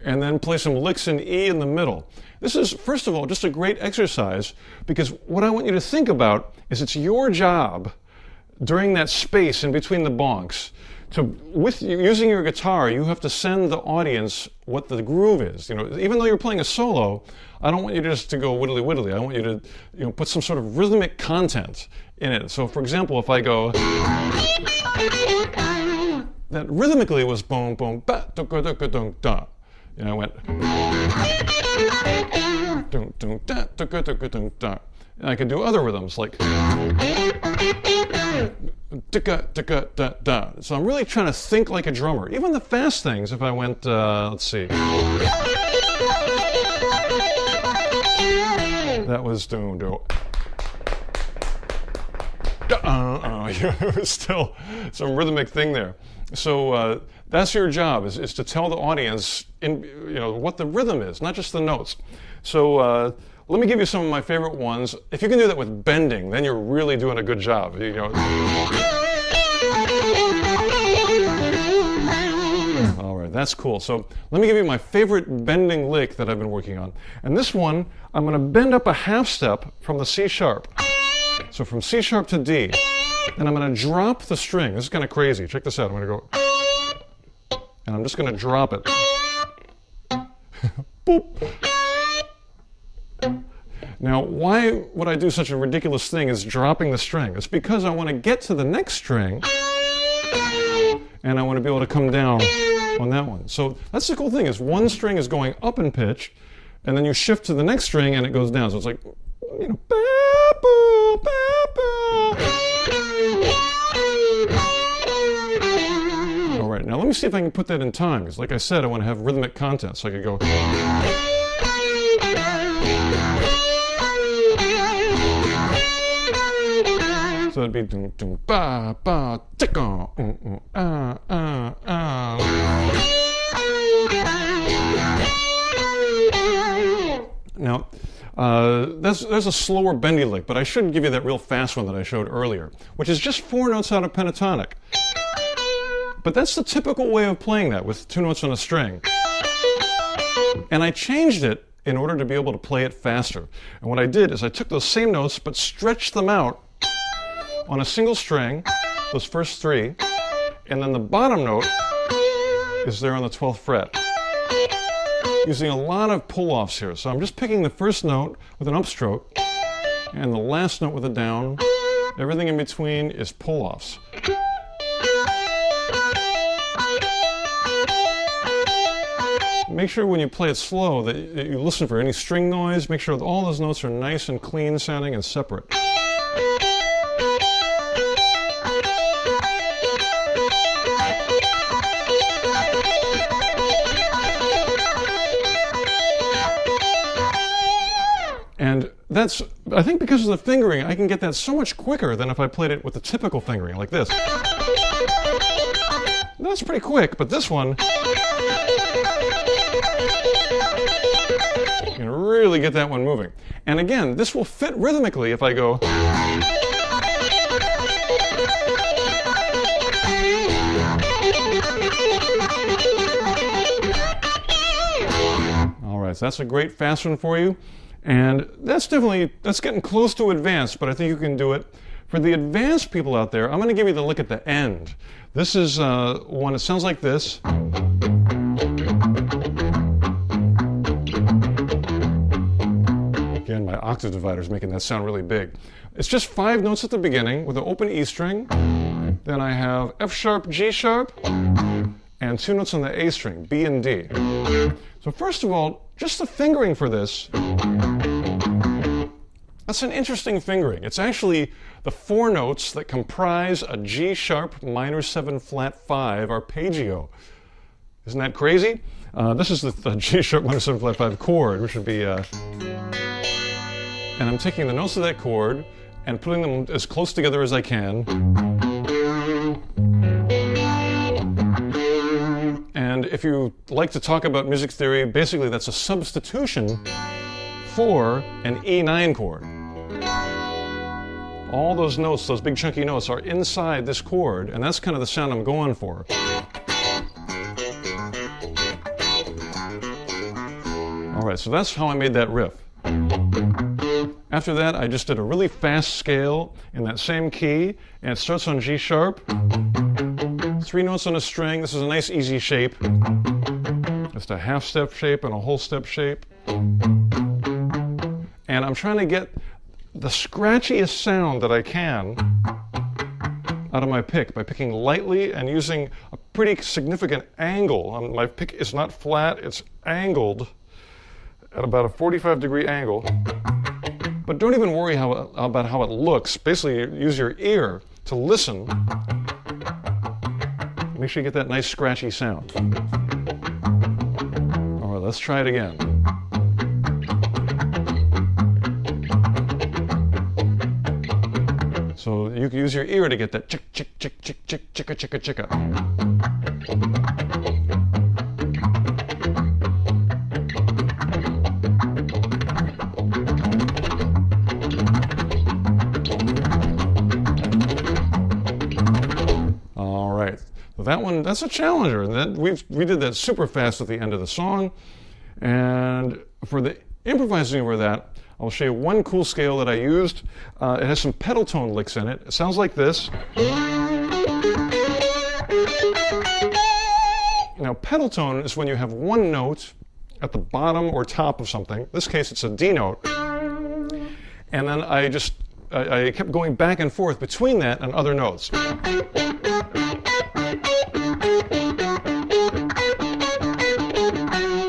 Speaker 1: and then play some licks in E in the middle. This is, first of all, just a great exercise, because what I want you to think about is it's your job during that space in between the bonks with using your guitar, you have to send the audience what the groove is. You know, even though you're playing a solo, I don't want you just to go whittly whittly. I want you to, you know, put some sort of rhythmic content in it. So, for example, if I go, that rhythmically was boom boom ba da da da da da. You know, I went dum dum da da da da da da. And I can do other rhythms like da-da-da-da-da. So I'm really trying to think like a drummer. Even the fast things, if I went, let's see. That was do. It was still some rhythmic thing there. So that's your job, is to tell the audience what the rhythm is, not just the notes. So let me give you some of my favorite ones. If you can do that with bending, then you're really doing a good job. You know. All right, that's cool. So let me give you my favorite bending lick that I've been working on. And this one, I'm going to bend up a half step from the C sharp. So from C sharp to D. And I'm going to drop the string. This is kind of crazy. Check this out. I'm going to go. And I'm just going to drop it. Boop. Now, why would I do such a ridiculous thing as dropping the string? It's because I want to get to the next string, and I want to be able to come down on that one. So that's the cool thing, is one string is going up in pitch, and then you shift to the next string, and it goes down. So it's like, you know, ba-boo, ba-boo. All right, now let me see if I can put that in time, because like I said, I want to have rhythmic content, so I could go. So it'd be dum dum ba ba ticka Now, there's a slower bendy lick, but I should give you that real fast one that I showed earlier, which is just 4 notes out of pentatonic. But that's the typical way of playing that, with 2 notes on a string. And I changed it in order to be able to play it faster. And what I did is I took those same notes but stretched them out on a single string, those first three, and then the bottom note is there on the 12th fret. Using a lot of pull-offs here. So I'm just picking the first note with an upstroke and the last note with a down. Everything in between is pull-offs. Make sure when you play it slow that you listen for any string noise. Make sure that all those notes are nice and clean sounding and separate. And that's, I think because of the fingering, I can get that so much quicker than if I played it with the typical fingering, like this. That's pretty quick, but this one, you can really get that one moving. And again, this will fit rhythmically if I go. All right, so that's a great fast one for you. And that's getting close to advanced, but I think you can do it. For the advanced people out there, I'm going to give you the lick at the end. This is one that sounds like this. Again, my octave divider is making that sound really big. It's just 5 notes at the beginning with an open E string. Then I have F sharp, G sharp, and 2 notes on the A string, B and D. So first of all, just the fingering for this, that's an interesting fingering. It's actually the 4 notes that comprise a G sharp minor 7 flat 5 arpeggio. Isn't that crazy? This is the G sharp minor 7 flat 5 chord, which would be, and I'm taking the notes of that chord and putting them as close together as I can. And if you like to talk about music theory, basically that's a substitution for an E9 chord. All those notes, those big chunky notes, are inside this chord, and that's kind of the sound I'm going for. All right, so that's how I made that riff. After that, I just did a really fast scale in that same key, and it starts on G sharp. 3 notes on a string. This is a nice easy shape. Just a half step shape and a whole step shape. And I'm trying to get the scratchiest sound that I can out of my pick by picking lightly and using a pretty significant angle. My pick is not flat, it's angled at about a 45-degree angle. But don't even worry about how it looks. Basically, use your ear to listen. Make sure you get that nice scratchy sound. All right, let's try it again. So you can use your ear to get that chick, chick, chick, chick, chick, chicka, chicka, chicka. All right. So that one, that's a challenger. And we did that super fast at the end of the song. And for the improvising over that, I'll show you one cool scale that I used. It has some pedal tone licks in it. It sounds like this. Now, pedal tone is when you have one note at the bottom or top of something. In this case, it's a D note. And then I kept going back and forth between that and other notes.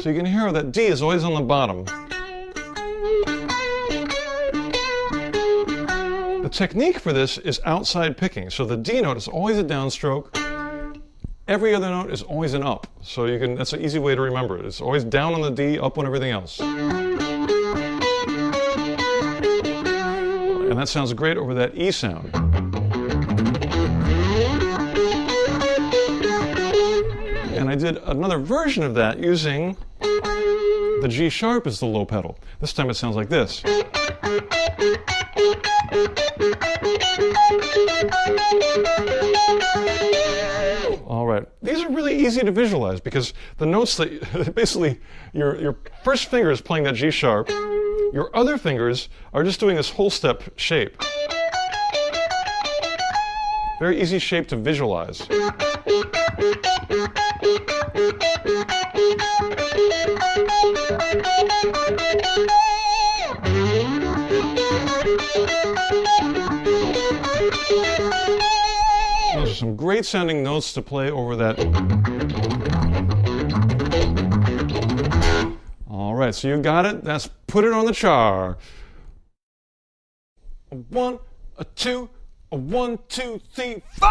Speaker 1: So you can hear that D is always on the bottom. The technique for this is outside picking. So the D note is always a downstroke. Every other note is always an up. So that's an easy way to remember it. It's always down on the D, up on everything else. And that sounds great over that E sound. And I did another version of that using the G sharp as the low pedal. This time it sounds like this. All right. These are really easy to visualize because the notes that basically your first finger is playing that G sharp, your other fingers are just doing this whole step shape. Very easy shape to visualize. Those are some great sounding notes to play over that. All right, so you got it. That's put it on the chart. A 1, a 2, a 1, 2, 3, 4.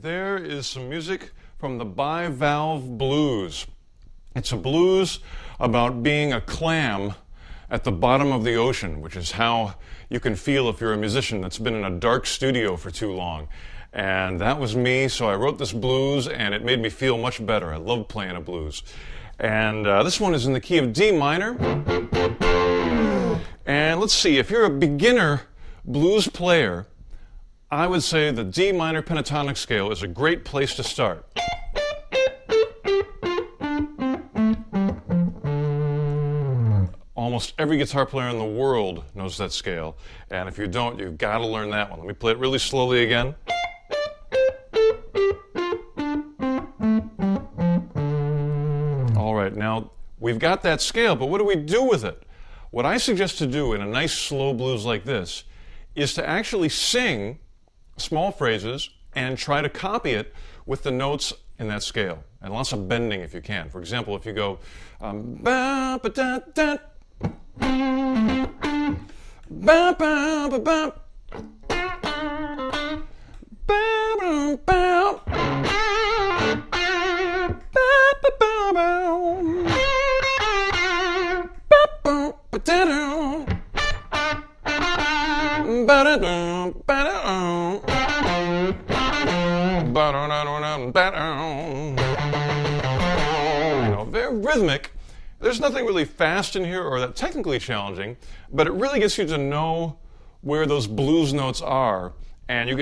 Speaker 1: There is some music from the Bivalve Blues. It's a blues about being a clam at the bottom of the ocean, which is how you can feel if you're a musician that's been in a dark studio for too long. And that was me, so I wrote this blues, and it made me feel much better. I love playing a blues. And this one is in the key of D minor. And let's see, if you're a beginner blues player, I would say the D minor pentatonic scale is a great place to start. Almost every guitar player in the world knows that scale, and if you don't, you've got to learn that one. Let me play it really slowly again. All right, now we've got that scale, but what do we do with it? What I suggest to do in a nice slow blues like this is to actually sing small phrases and try to copy it with the notes in that scale, and lots of bending if you can. For example, if you go ba ba da da ba ba ba ba ba ba very rhythmic. There's nothing really fast in here or that technically challenging, but it really gets you to know where those blues notes are, and you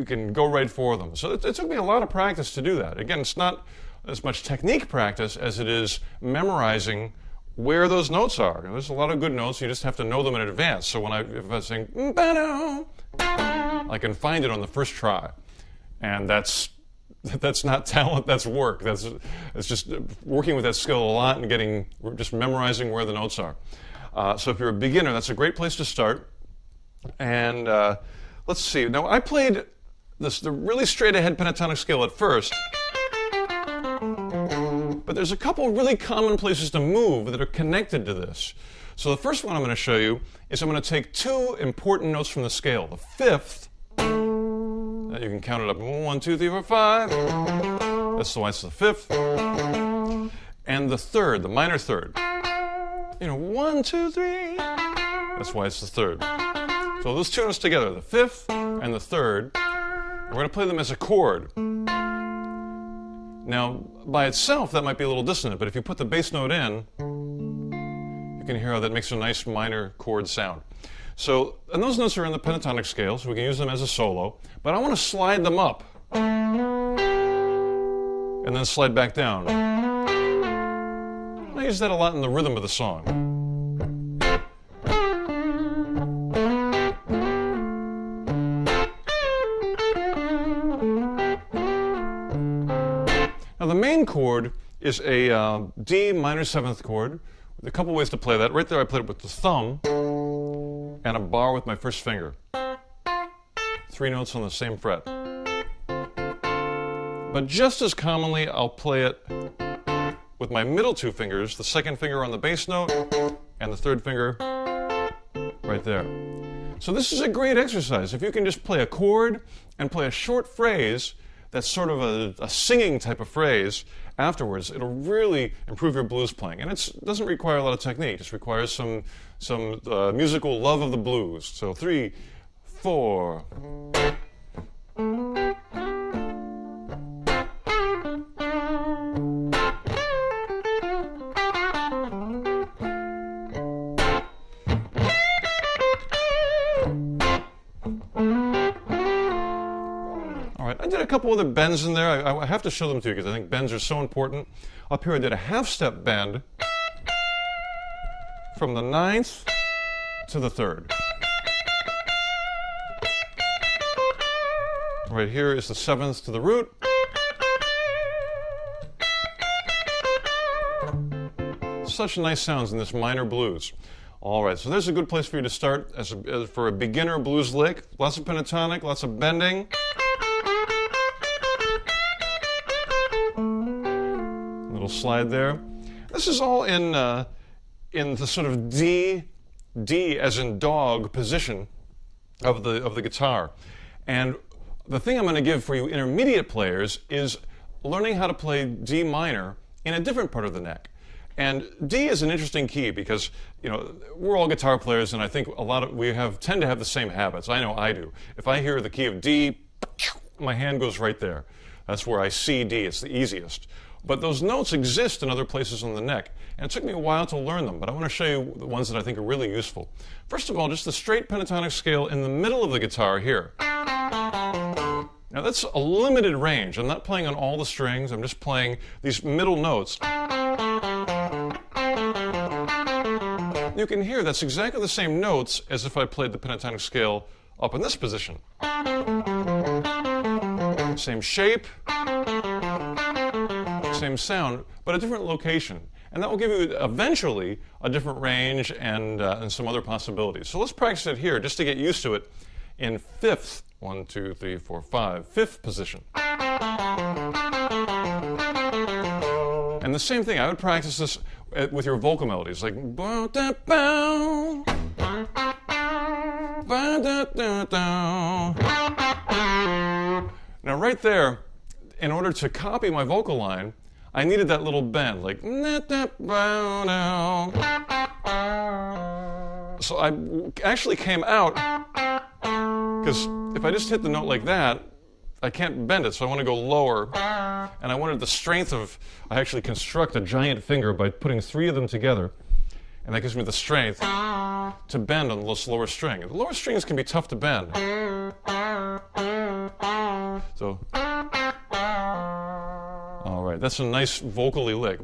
Speaker 1: can go right for them. So it took me a lot of practice to do that. Again, it's not as much technique practice as it is memorizing where those notes are. There's a lot of good notes, you just have to know them in advance. So if I sing, I can find it on the first try. And that's not talent, that's work. It's just working with that skill a lot and just memorizing where the notes are. So if you're a beginner, that's a great place to start. And let's see. Now, I played the really straight ahead pentatonic scale at first, but there's a couple really common places to move that are connected to this. So the first one I'm going to show you is I'm going to take two important notes from the scale. The fifth, you can count it up, 1, 2, 3, 4, 5. That's why it's the fifth. And the third, the minor third. 1, 2, 3. That's why it's the third. So those two notes together, the fifth and the third, we're going to play them as a chord. Now, by itself, that might be a little dissonant, but if you put the bass note in, you can hear how that makes a nice minor chord sound. So, and those notes are in the pentatonic scale, so we can use them as a solo, but I want to slide them up. and then slide back down. I use that a lot in the rhythm of the song. Now the main chord is a D minor 7th chord. With a couple ways to play that. Right there I played it with the thumb and a bar with my first finger. 3 notes on the same fret. But just as commonly I'll play it with my middle 2 fingers, the 2nd finger on the bass note and the 3rd finger right there. So this is a great exercise. If you can just play a chord and play a short phrase that's sort of a singing type of phrase afterwards, it'll really improve your blues playing. And it doesn't require a lot of technique. It just requires some musical love of the blues. So 3, 4. I did a couple other bends in there. I have to show them to you because I think bends are so important. Up here I did a half-step bend from the 9th to the 3rd. Right here is the 7th to the root. Such nice sounds in this minor blues. All right, so there's a good place for you to start for a beginner blues lick. Lots of pentatonic, lots of bending. Little slide there. This is all in the sort of D as in dog position of the guitar. And the thing I'm going to give for you intermediate players is learning how to play D minor in a different part of the neck. And D is an interesting key because, you know, we're all guitar players, and I think we tend to have the same habits. I know I do. If I hear the key of D, my hand goes right there. That's where I see D. It's the easiest. But those notes exist in other places on the neck, and it took me a while to learn them, but I want to show you the ones that I think are really useful. First of all, just the straight pentatonic scale in the middle of the guitar here. Now that's a limited range. I'm not playing on all the strings, I'm just playing these middle notes. You can hear that's exactly the same notes as if I played the pentatonic scale up in this position. Same shape, same sound, but a different location. And that will give you eventually a different range and some other possibilities. So let's practice it here just to get used to it in 5th, 1, 2, 3, 4, 5, 5th position. And the same thing, I would practice this with your vocal melodies, like bow da bow, bow da da da. Now right there, in order to copy my vocal line, I needed that little bend, like so I actually came out, because if I just hit the note like that, I can't bend it, so I want to go lower. And I wanted the strength of, I actually construct a giant finger by putting 3 of them together. And that gives me the strength to bend on this lower string. The lower strings can be tough to bend. So, all right, that's a nice vocally lick.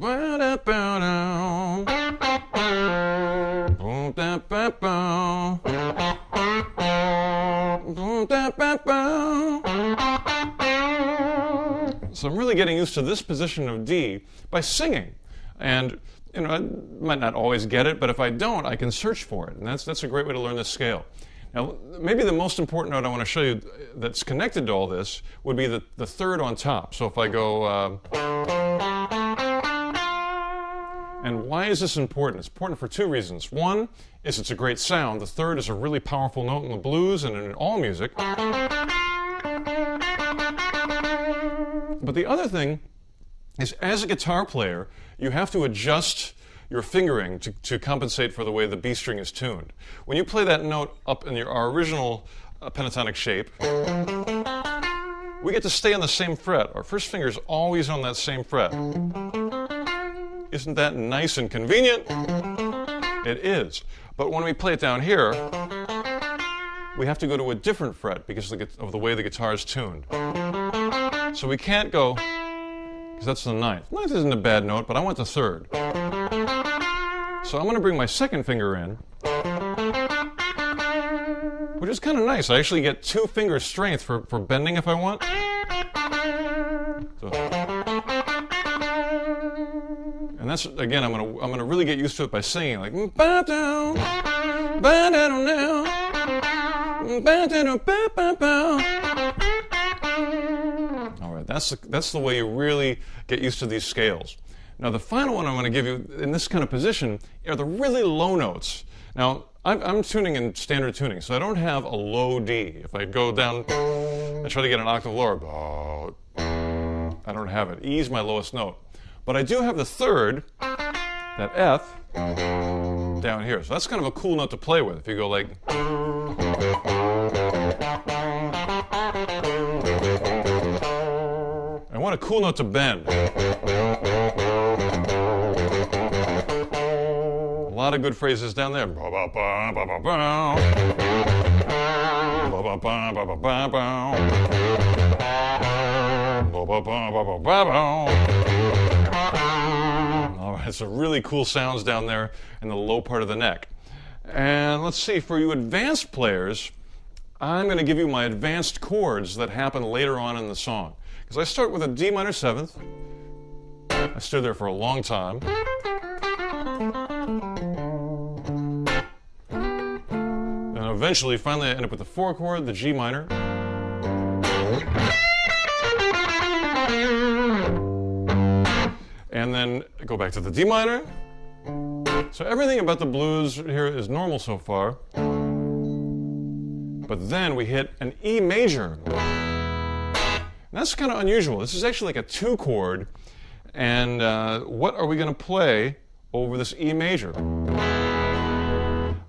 Speaker 1: So I'm really getting used to this position of D by singing. And you know, I might not always get it, but if I don't, I can search for it. And that's a great way to learn this scale. Now, maybe the most important note I want to show you that's connected to all this would be the 3rd on top. So if I go... and why is this important? It's important for 2 reasons. One is it's a great sound. The 3rd is a really powerful note in the blues and in all music. But the other thing is, as a guitar player, you have to adjust your fingering to compensate for the way the B string is tuned. When you play that note up in our original pentatonic shape, we get to stay on the same fret. Our first finger is always on that same fret. Isn't that nice and convenient? It is. But when we play it down here, we have to go to a different fret because of the way the guitar is tuned. So we can't go because that's the ninth. Ninth isn't a bad note, but I want the third. So I'm going to bring my second finger in, which is kind of nice. I actually get 2 finger strength for bending if I want. So, and that's, again, I'm gonna really get used to it by singing like ba down, ba down now, ba down ba ba ba. All right, that's the way you really get used to these scales. Now the final one I'm going to give you in this kind of position are the really low notes. Now I'm tuning in standard tuning, so I don't have a low D. If I go down and try to get an octave lower, I don't have it. E is my lowest note. But I do have the third, that F, down here. So that's kind of a cool note to play with. If you go like... I want a cool note to bend. A lot of good phrases down there. All right, so really cool sounds down there in the low part of the neck. And let's see, for you advanced players, I'm going to give you my advanced chords that happen later on in the song. Because I start with a D minor 7th. I stood there for a long time. And eventually, finally, I end up with the 4 chord, the G minor. And then I go back to the D minor. So everything about the blues here is normal so far. But then we hit an E major. And that's kind of unusual. This is actually like a 2 chord. And what are we going to play over this E major?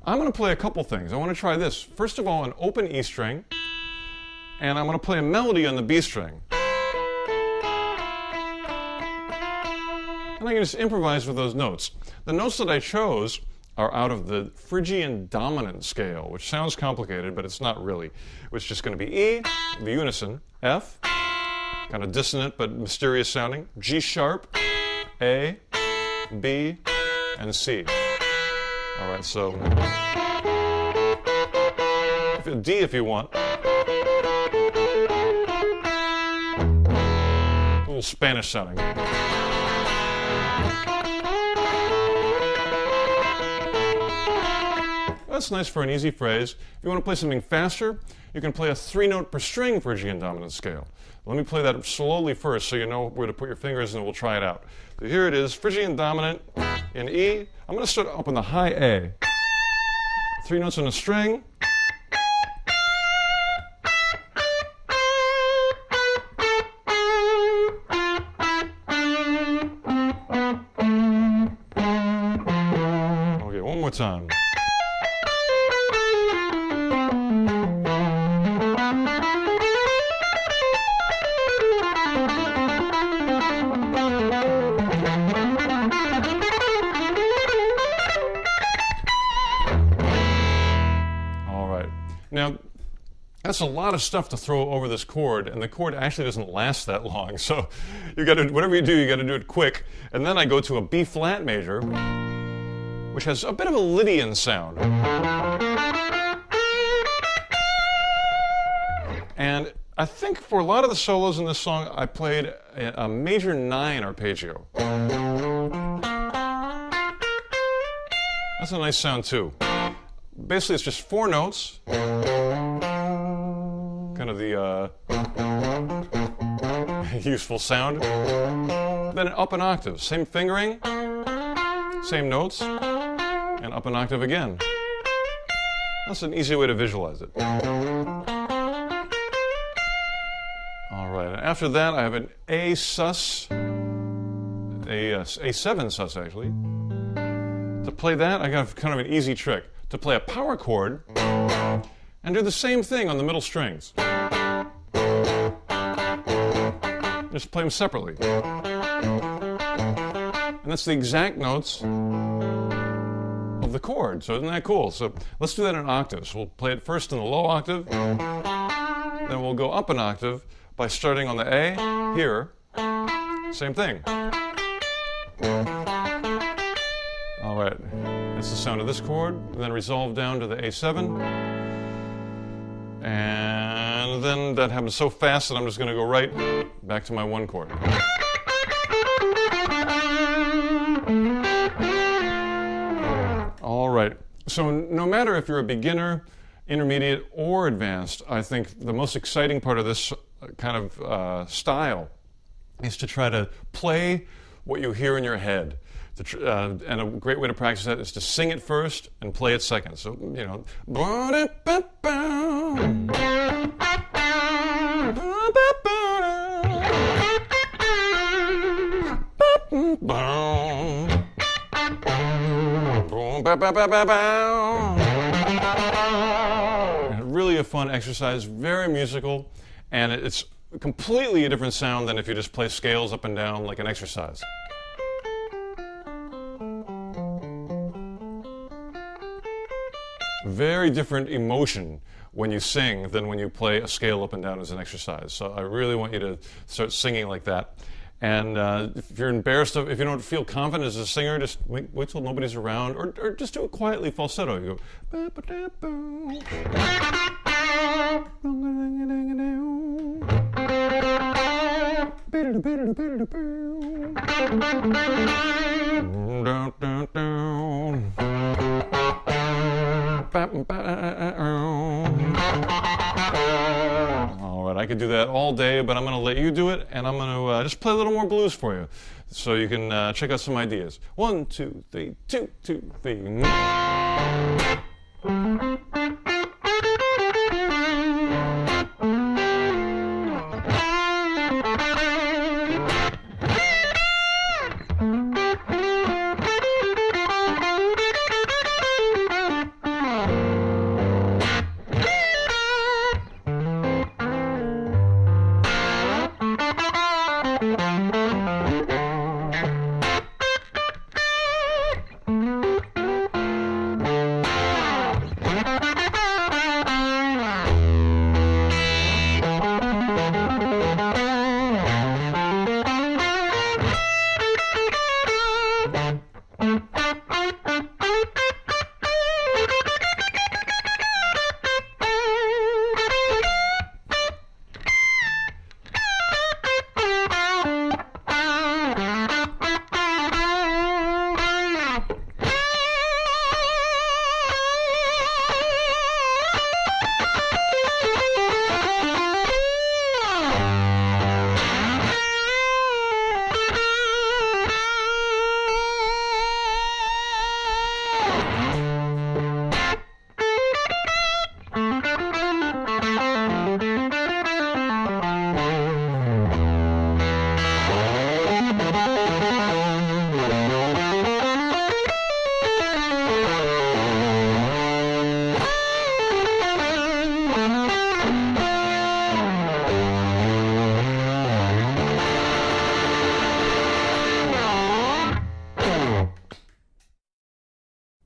Speaker 1: I'm going to play a couple things. I want to try this. First of all, an open E string. And I'm going to play a melody on the B string. And I can just improvise with those notes. The notes that I chose are out of the Phrygian dominant scale, which sounds complicated, but it's not really. It's just going to be E, the unison, F, kind of dissonant but mysterious sounding, G sharp, A, B, and C. All right, so D if you want. A little Spanish sounding. That's nice for an easy phrase. If you want to play something faster, you can play a 3-note per string Phrygian dominant scale. Let me play that slowly first so you know where to put your fingers and we'll try it out. So here it is, Phrygian dominant in E. I'm going to start up on the high A. 3 notes on a string. Okay, one more time. Now, that's a lot of stuff to throw over this chord, and the chord actually doesn't last that long. So you got to, whatever you do, you got to do it quick. And then I go to a B flat major, which has a bit of a Lydian sound. And I think for a lot of the solos in this song, I played a major 9 arpeggio. That's a nice sound too. Basically, it's just 4 notes, kind of the useful sound. Then up an octave, same fingering, same notes, and up an octave again. That's an easy way to visualize it. All right, and after that, I have an A sus, A7 sus actually. To play that, I got kind of an easy trick. To play a power chord and do the same thing on the middle strings. Just play them separately. And that's the exact notes of the chord, so isn't that cool? So let's do that in octaves. We'll play it first in the low octave, then we'll go up an octave by starting on the A here, Same thing. All right, that's the sound of this chord. And then resolve down to the A7. And then that happens so fast that I'm just going to go right back to my 1 chord. All right, so no matter if you're a beginner, intermediate, or advanced, I think the most exciting part of this kind of style is to try to play what you hear in your head. And a great way to practice that is to sing it first and play it second. So, you know. Really a fun exercise, very musical, and it's completely a different sound than if you just play scales up and down like an exercise. Very different emotion when you sing than when you play a scale up and down as an exercise. So I really want you to start singing like that. And if you're embarrassed, if you don't feel confident as a singer, just wait till nobody's around, or just do it quietly falsetto. You go. All right, I could do that all day, but I'm going to let you do it, and I'm going to just play a little more blues for you, so you can check out some ideas. 1, 2, 3, 2, 2, 3.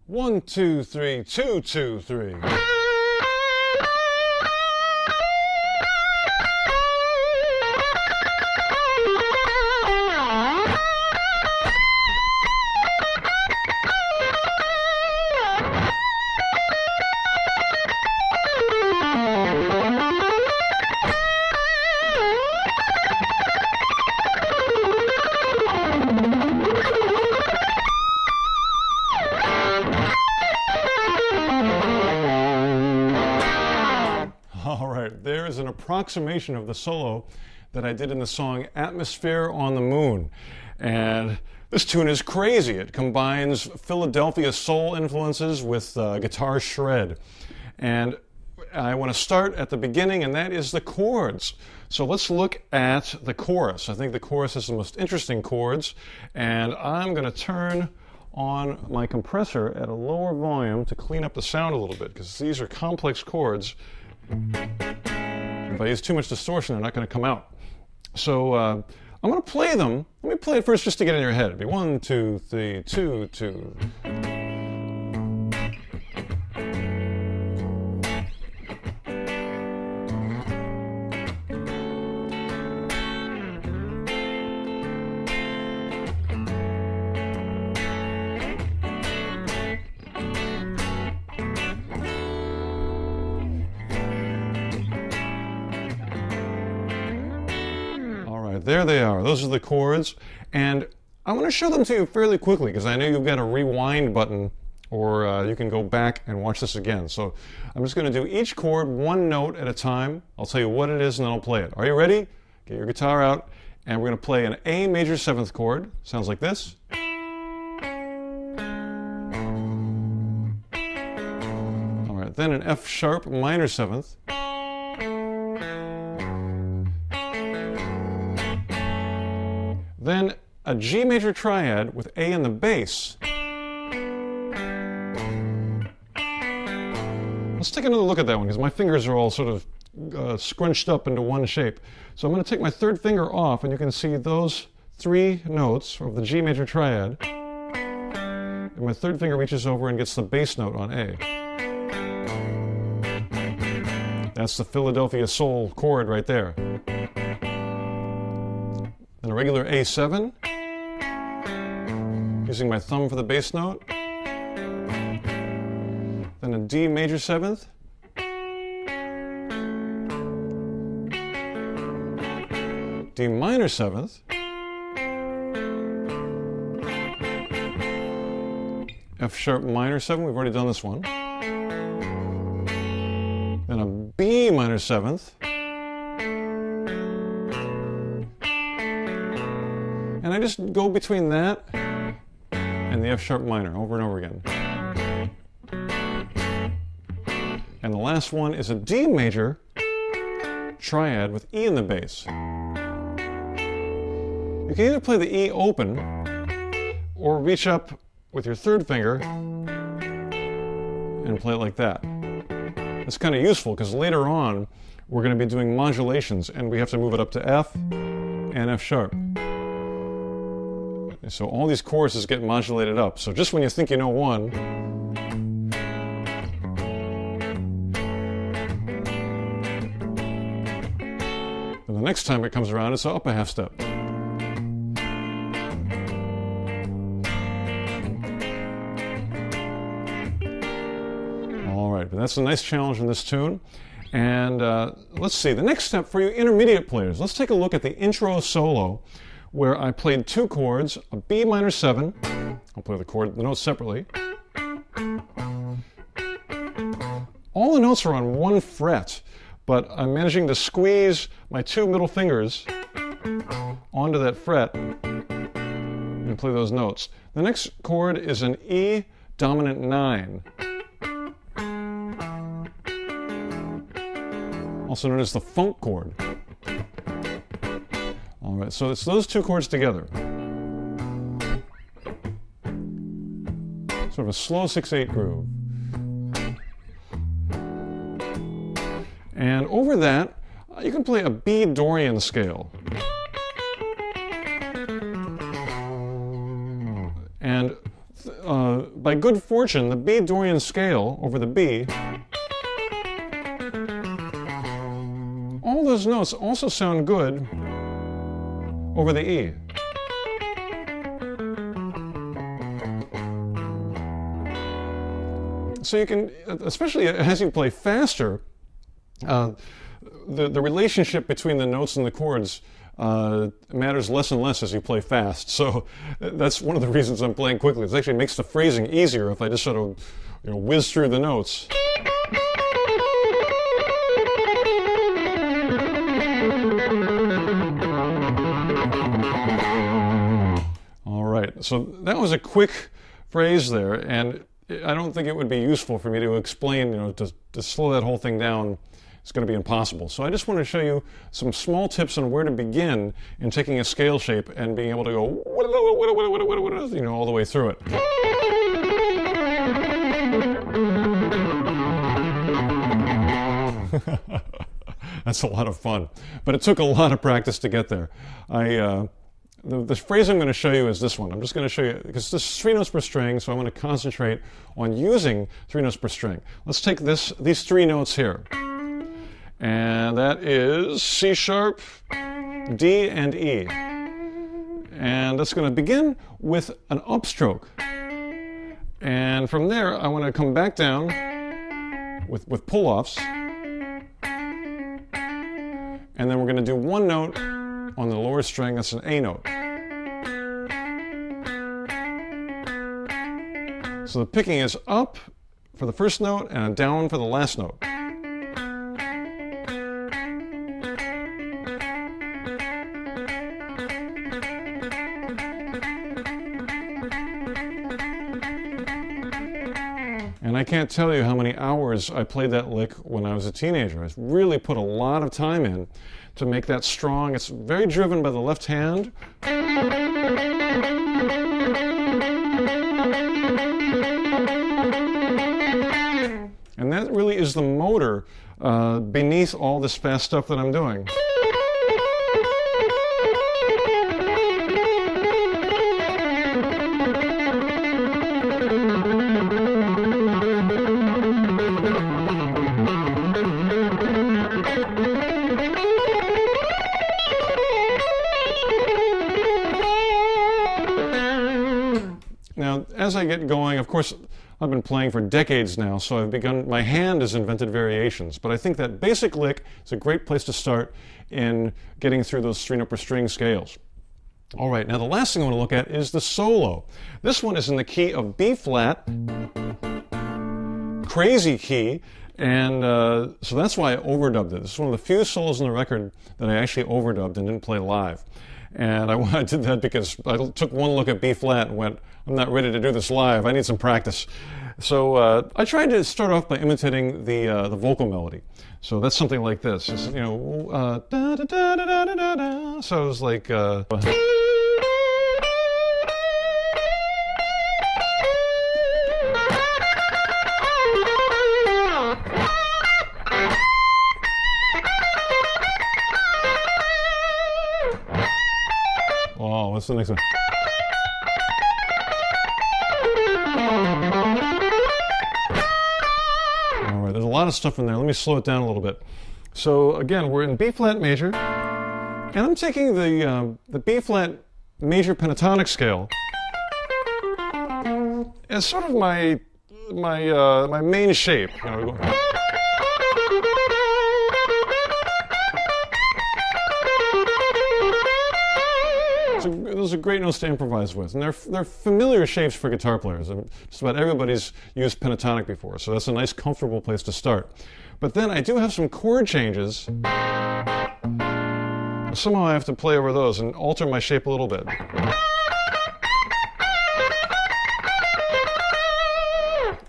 Speaker 1: One, two, three, 2, 2, 3. There is an approximation of the solo that I did in the song Atmosphere on the Moon. And this tune is crazy. It combines Philadelphia soul influences with guitar shred. And I want to start at the beginning, and that is the chords. So let's look at the chorus. I think the chorus is the most interesting chords. And I'm going to turn on my compressor at a lower volume to clean up the sound a little bit, because these are complex chords. If I use too much distortion, they're not going to come out. So I'm going to play them. Let me play it first just to get in your head. It'll be 1, 2, 3, 2, 2. right, there they are. Those are the chords, and I want to show them to you fairly quickly because I know you've got a rewind button, or you can go back and watch this again. So I'm just going to do each chord one note at a time. I'll tell you what it is and then I'll play it. Are you ready? Get your guitar out, and we're going to play an A major 7th chord. Sounds like this. All right, then an F sharp minor 7th. Then a G major triad with A in the bass. Let's take another look at that one because my fingers are all sort of scrunched up into one shape. So I'm going to take my third finger off, and you can see those 3 notes of the G major triad. And my third finger reaches over and gets the bass note on A. That's the Philadelphia Soul chord right there. Then a regular A7, using my thumb for the bass note. Then a D major 7th. D minor 7th. F sharp minor 7, we've already done this one. Then a B minor 7th. And I just go between that and the F sharp minor over and over again. And the last one is a D major triad with E in the bass. You can either play the E open or reach up with your third finger and play it like that. It's kind of useful because later on we're going to be doing modulations and we have to move it up to F and F sharp. So all these choruses get modulated up. So just when you think you know one, and the next time it comes around, it's up a half step. All right, but that's a nice challenge in this tune. And let's see, the next step for you intermediate players, let's take a look at the intro solo, where I played 2 chords, a B minor 7, I'll play the notes separately. All the notes are on 1 fret, but I'm managing to squeeze my 2 middle fingers onto that fret and play those notes. The next chord is an E dominant 9, also known as the funk chord. All right, so it's those 2 chords together. Sort of a slow 6/8 groove. And over that, you can play a B Dorian scale. And by good fortune, the B Dorian scale over the B, all those notes also sound good over the E. So you can, especially as you play faster, the relationship between the notes and the chords matters less and less as you play fast. So that's one of the reasons I'm playing quickly. It actually makes the phrasing easier if I just sort of whiz through the notes. All right, so that was a quick phrase there, and I don't think it would be useful for me to explain, to slow that whole thing down. It's going to be impossible. So I just want to show you some small tips on where to begin in taking a scale shape and being able to go all the way through it. That's a lot of fun, but it took a lot of practice to get there. The phrase I'm going to show you is this one. I'm just going to show you, because this is 3 notes per string, so I'm going to concentrate on using 3 notes per string. Let's take these 3 notes here. And that is C sharp, D, and E. And that's going to begin with an upstroke. And from there, I want to come back down with pull-offs. And then we're going to do 1 note On the lower string, that's an A note. So the picking is up for the first note and down for the last note. And I can't tell you how many hours I played that lick when I was a teenager. I really put a lot of time in to make that strong. It's very driven by the left hand. And that really is the motor beneath all this fast stuff that I'm doing. Now, as I get going, of course, I've been playing for decades now, so my hand has invented variations, but I think that basic lick is a great place to start in getting through those 3-note per string scales. All right, now the last thing I want to look at is the solo. This one is in the key of B flat, crazy key, and so that's why I overdubbed it. This is one of the few solos on the record that I actually overdubbed and didn't play live. And I did that because I took one look at B flat and went, I'm not ready to do this live. I need some practice. So I tried to start off by imitating the vocal melody. So that's something like this. It's, you know, da da da da da da da. So it was like. Oh, what's the next one? All right, there's a lot of stuff in there. Let me slow it down a little bit. So again, we're in B flat major, and I'm taking the B flat major pentatonic scale as sort of my main shape. You know, those are great notes to improvise with, and they're familiar shapes for guitar players. Just about everybody's used pentatonic before, so that's a nice, comfortable place to start. But then I do have some chord changes. Somehow I have to play over those and alter my shape a little bit.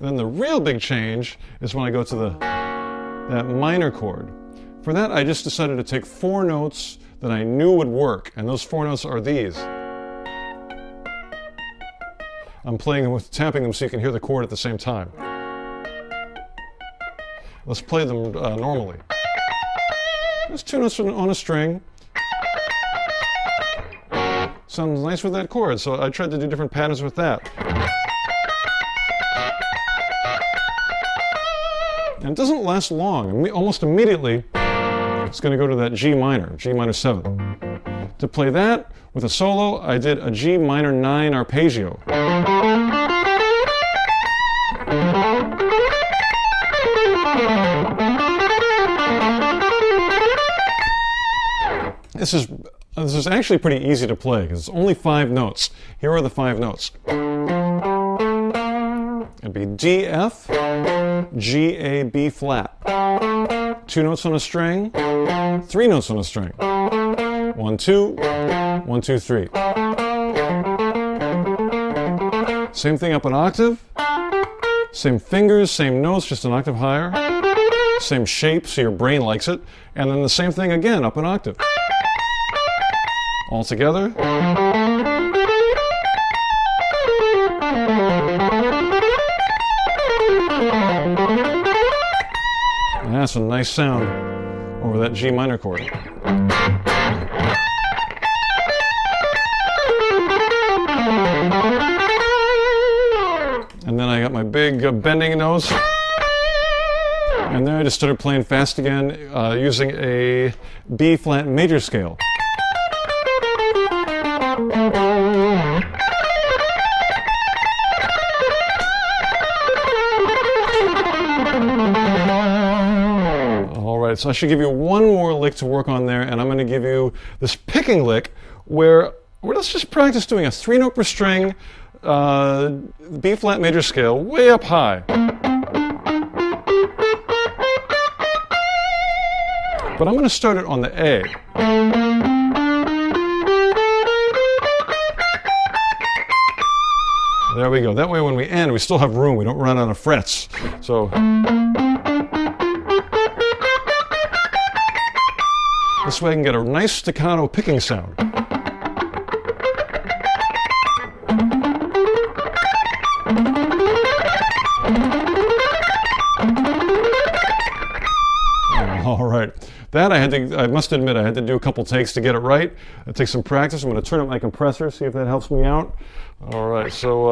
Speaker 1: Then the real big change is when I go to that minor chord. For that, I just decided to take 4 notes that I knew would work, and those 4 notes are these. I'm playing them with tapping them so you can hear the chord at the same time. Let's play them normally. There's 2 notes on a string. Sounds nice with that chord, so I tried to do different patterns with that. And it doesn't last long. Almost immediately, it's going to go to that G minor 7. To play that with a solo, I did a G minor 9 arpeggio. This is actually pretty easy to play because it's only 5 notes. Here are the 5 notes. It'd be D, F, G, A, B flat. 2 notes on a string, 3 notes on a string. 1, 2, 1, 2, 3. Same thing up an octave. Same fingers, same notes, just an octave higher. Same shape, so your brain likes it. And then the same thing again, up an octave. All together. And that's a nice sound over that G minor chord. And then I got my big bending nose. And then I just started playing fast again using a B flat major scale. All right, right, so I should give you one more lick to work on there, and I'm going to give you this picking lick where let's just practice doing a 3-note per string, B flat major scale, way up high. But I'm going to start it on the A. There we go. That way when we end, we still have room. We don't run out of frets. So this way I can get a nice staccato picking sound. All right. That I must admit, I had to do a couple takes to get it right. It takes some practice. I'm going to turn up my compressor, see if that helps me out. All right, so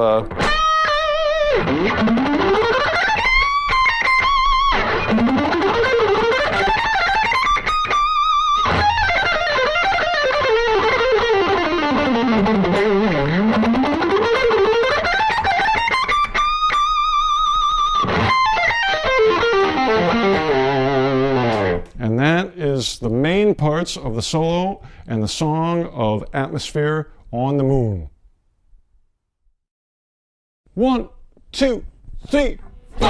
Speaker 1: and that is the main parts of the solo and the song of Atmosphere on the Moon. 1, 2, 3, 4.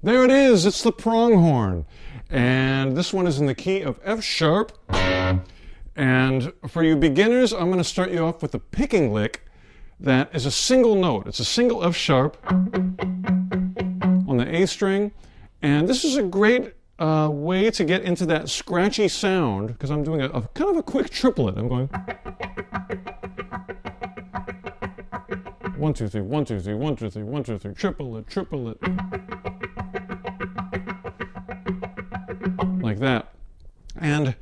Speaker 1: There it is, it's the pronghorn. And this one is in the key of F sharp. And for you beginners, I'm going to start you off with a picking lick that is a single note. It's a single F sharp on the A string. And this is a great way to get into that scratchy sound, because I'm doing a kind of a quick triplet. I'm going 1, 2, 3, 1, 2, 3, 1, 2, 3, 1, 2, 3, triplet, triplet. Like that. And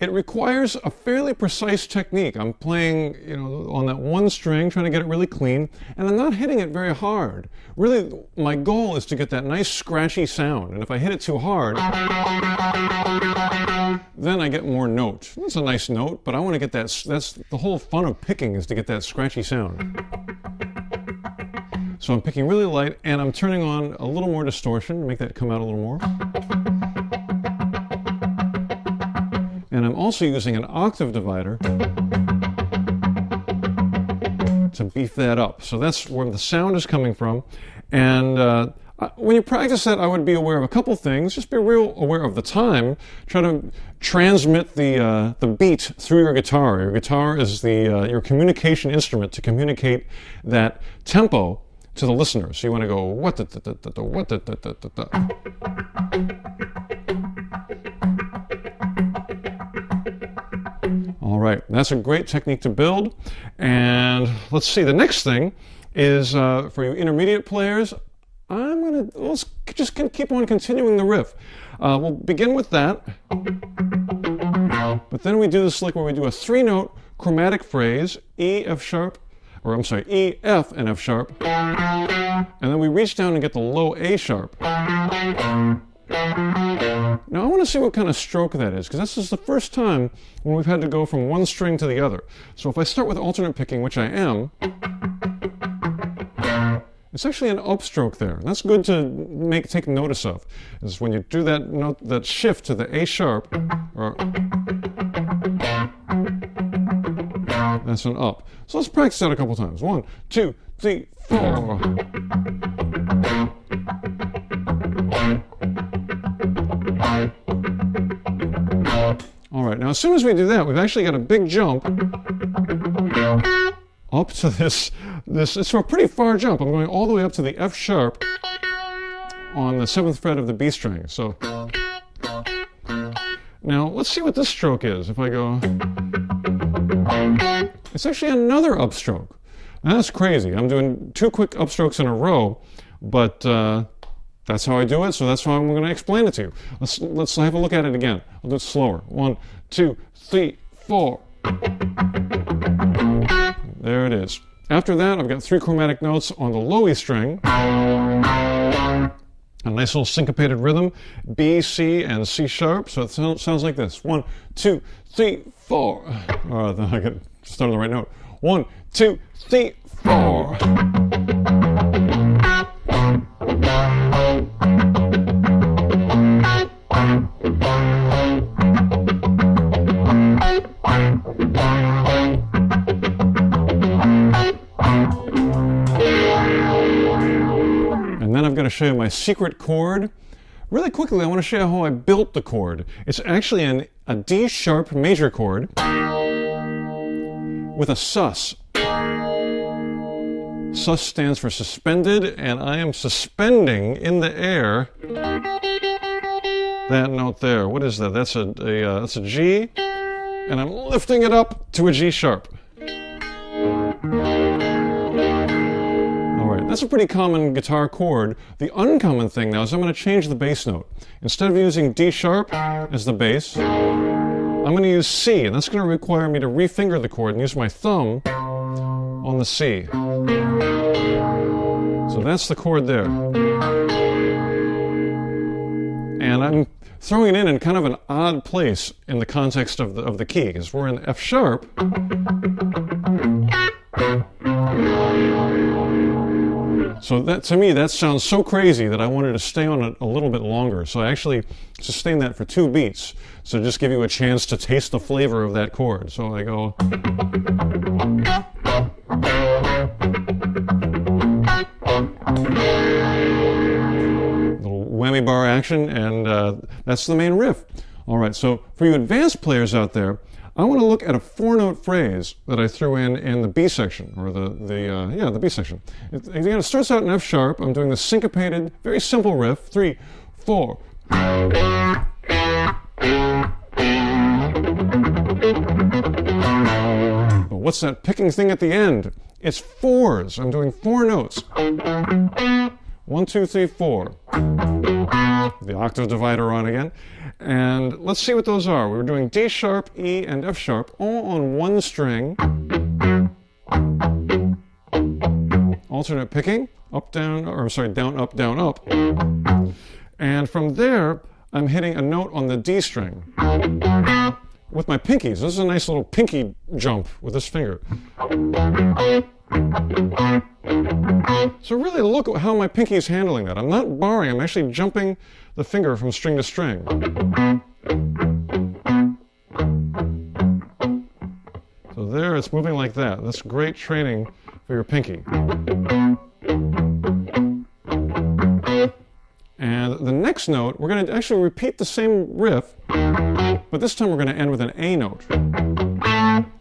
Speaker 1: it requires a fairly precise technique. I'm playing, on that one string, trying to get it really clean, and I'm not hitting it very hard. Really, my goal is to get that nice scratchy sound, and if I hit it too hard, then I get more note. That's a nice note, but I want to get that's the whole fun of picking, is to get that scratchy sound. So I'm picking really light, and I'm turning on a little more distortion, make that come out a little more. And I'm also using an octave divider to beef that up. So that's where the sound is coming from. And when you practice that, I would be aware of a couple things. Just be real aware of the time. Try to transmit the beat through your guitar. Your guitar is your communication instrument to communicate that tempo to the listener. So you want to go what da da da da da what da da da da da. All right, that's a great technique to build. And let's see, the next thing is for you intermediate players. Let's just keep on continuing the riff. We'll begin with that, but then we do this lick where we do a 3-note chromatic phrase, E, F sharp, or I'm sorry, E, F, and F sharp, and then we reach down and get the low A sharp. Now I want to see what kind of stroke that is, because this is the first time when we've had to go from one string to the other. So if I start with alternate picking, which I am, it's actually an upstroke there. And that's good to take notice of, is when you do that note, that shift to the A sharp, or that's an up. So let's practice that a couple times. 1, 2, 3, 4. All right, now as soon as we do that, we've actually got a big jump up to this it's a pretty far jump. I'm going all the way up to the F sharp on the 7th fret of the B string. So now let's see what this stroke is. If I go, it's actually another upstroke. Now, that's crazy. I'm doing 2 quick upstrokes in a row, but that's how I do it, so that's how I'm going to explain it to you. Let's have a look at it again. I'll do it slower. 1, 2, 3, 4. There it is. After that, I've got 3 chromatic notes on the low E string. A nice little syncopated rhythm, B, C, and C sharp. So it sounds like this. 1, 2, 3, 4. Oh, then I got to start on the right note. 1, 2, 3, 4. And then I've got to show you my secret chord. Really quickly, I want to show you how I built the chord. It's actually a D sharp major chord with a sus. Sus stands for suspended, and I am suspending in the air that note there. What is that? That's a G, and I'm lifting it up to a G sharp. That's a pretty common guitar chord. The uncommon thing now is I'm going to change the bass note. Instead of using D sharp as the bass, I'm going to use C, and that's going to require me to refinger the chord and use my thumb on the C. So that's the chord there. And I'm throwing it in kind of an odd place in the context of the key, because we're in F sharp. So that, to me, that sounds so crazy that I wanted to stay on it a little bit longer. So I actually sustained that for 2 beats. So just give you a chance to taste the flavor of that chord. So I go. Little whammy bar action, and that's the main riff. All right, so for you advanced players out there, I want to look at a 4-note phrase that I threw in the B section, or the B section. Again, it starts out in F sharp. I'm doing the syncopated, very simple riff. 3, 4. But what's that picking thing at the end? It's 4s. I'm doing 4 notes. 1, 2, 3, 4. The octave divider on again. And let's see what those are. We were doing D sharp, E, and F sharp, all on 1 string. Alternate picking, up, down, down, up, down, up. And from there, I'm hitting a note on the D string with my pinkies. This is a nice little pinky jump with this finger. So really look at how my pinky is handling that. I'm not barring, I'm actually jumping the finger from string to string. So there, it's moving like that. That's great training for your pinky. And the next note, we're going to actually repeat the same riff, but this time we're going to end with an A note.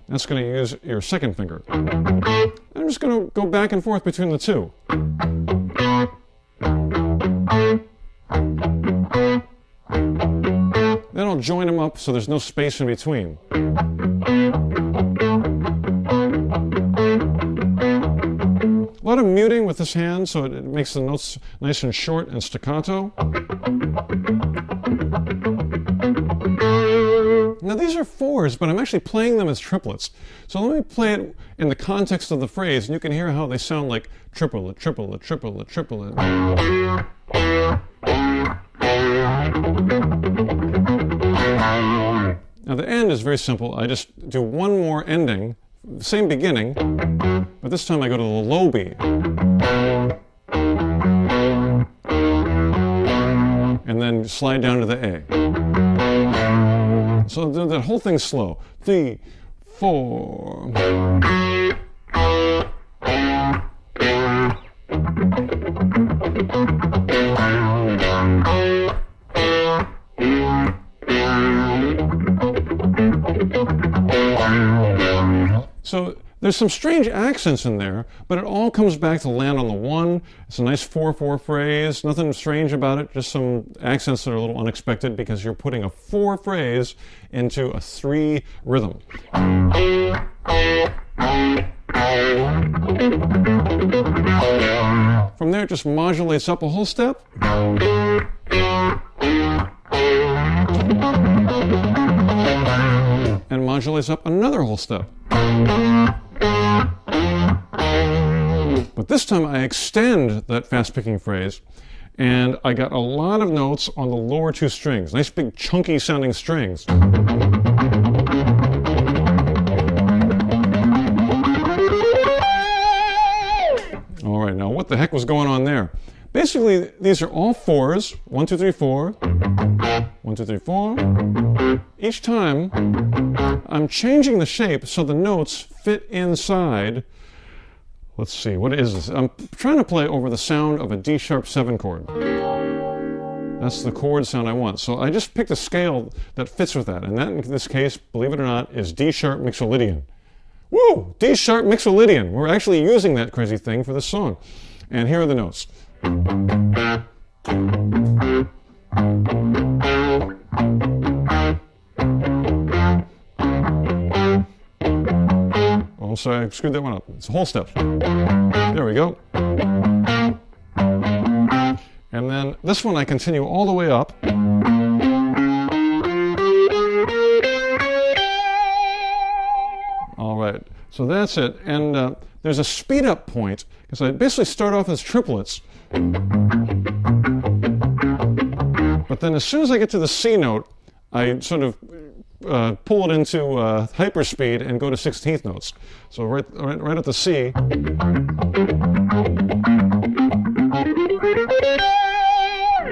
Speaker 1: That's going to use your second finger. I'm just going to go back and forth between the 2. Then I'll join them up so there's no space in between. A lot of muting with this hand, so it makes the notes nice and short and staccato. Now these are 4s, but I'm actually playing them as triplets. So let me play it in the context of the phrase, and you can hear how they sound like triplet, triplet, triplet, triplet. Now the end is very simple. I just do 1 more ending, same beginning, but this time I go to the low B. And then slide down to the A. So that whole thing's slow. 3, 4. So there's some strange accents in there, but it all comes back to land on the 1. It's a nice 4/4 phrase, nothing strange about it, just some accents that are a little unexpected because you're putting a 4 phrase into a 3 rhythm. From there, it just modulates up a whole step. And modulates up another whole step. But this time I extend that fast-picking phrase, and I got a lot of notes on the lower 2 strings. Nice big chunky sounding strings. All right, now what the heck was going on there? Basically, these are all 4s. 1, 2, 3, 4. 1, 2, 3, 4. Each time, I'm changing the shape so the notes fit inside. Let's see, what is this? I'm trying to play over the sound of a D-sharp 7 chord. That's the chord sound I want. So I just picked a scale that fits with that. And that, in this case, believe it or not, is D-sharp mixolydian. Woo! D-sharp mixolydian. We're actually using that crazy thing for this song. And here are the notes. Oh, sorry, I screwed that one up. It's a whole step. There we go. And then this one I continue all the way up. All right, so that's it. And there's a speed up point, because I basically start off as triplets. But then as soon as I get to the C note, I sort of pull it into hyperspeed and go to 16th notes. So right at the C.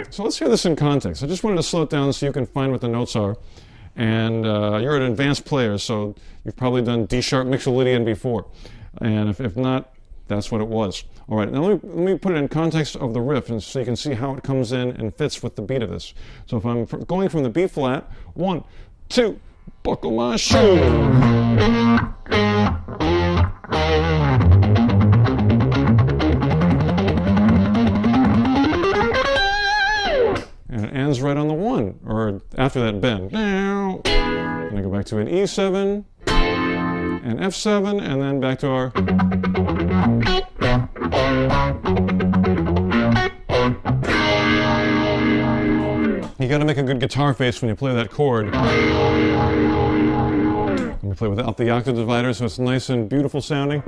Speaker 1: So let's hear this in context. I just wanted to slow it down so you can find what the notes are. And you're an advanced player, so you've probably done D-sharp mixolydian before. And if not, that's what it was. All right, now let me put it in context of the riff, and so you can see how it comes in and fits with the beat of this. So if I'm going from the B flat, 1, 2, buckle my shoe. And it ends right on the 1, or after that bend. Now, and I go back to an E7, and F7, and then back to our... You got to make a good guitar face when you play that chord. Let me play without the octave divider so it's nice and beautiful sounding.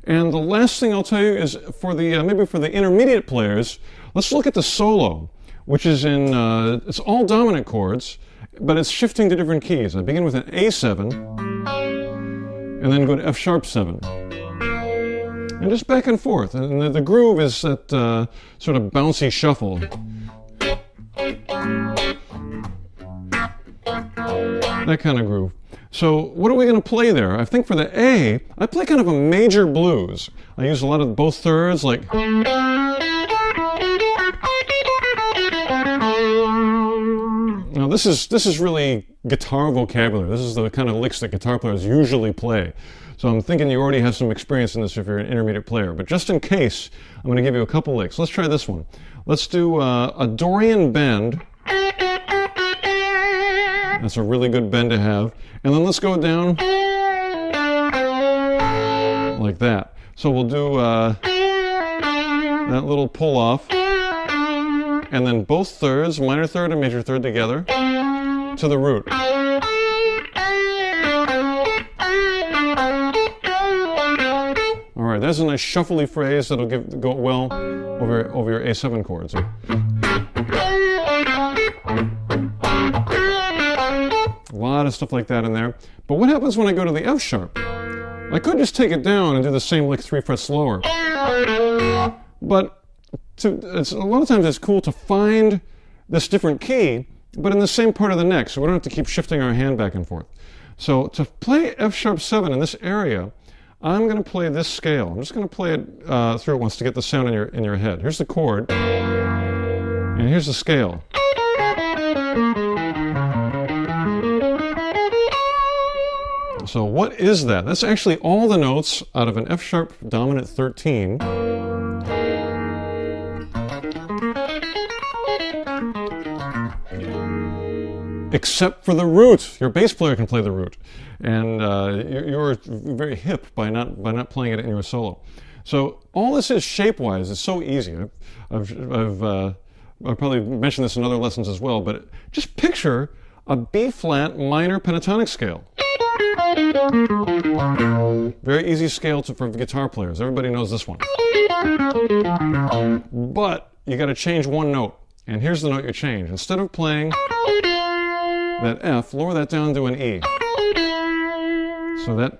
Speaker 1: And the last thing I'll tell you is for the maybe for the intermediate players, let's look at the solo, which is in it's all dominant chords, but it's shifting to different keys. I begin with an A7 and then go to F sharp 7. And just back and forth. And the groove is that sort of bouncy shuffle. That kind of groove. So what are we going to play there? I think for the A, I play kind of a major blues. I use a lot of both thirds, like... Now this is really guitar vocabulary. This is the kind of licks that guitar players usually play. So I'm thinking you already have some experience in this if you're an intermediate player. But just in case, I'm going to give you a couple licks. Let's try this one. Let's do a Dorian bend. That's a really good bend to have. And then let's go down like that. So we'll do that little pull off. And then both thirds, minor third and major third together, to the root. All right, there's a nice shuffly phrase that'll go well over your A7 chords. A lot of stuff like that in there. But what happens when I go to the F sharp? I could just take it down and do the same lick 3 frets slower. But a lot of times it's cool to find this different key, but in the same part of the neck, so we don't have to keep shifting our hand back and forth. So to play F sharp 7 in this area, I'm going to play this scale. I'm just going to play it through it once to get the sound in your head. Here's the chord, and here's the scale. So what is that? That's actually all the notes out of an F sharp dominant 13. Except for the root. Your bass player can play the root. And you're very hip by not playing it in your solo. So all this is shape-wise. It's so easy. I've probably mentioned this in other lessons as well, but just picture a B-flat minor pentatonic scale. Very easy scale for guitar players. Everybody knows this one. But you got to change one note. And here's the note you change. Instead of playing that F, lower that down to an E. So that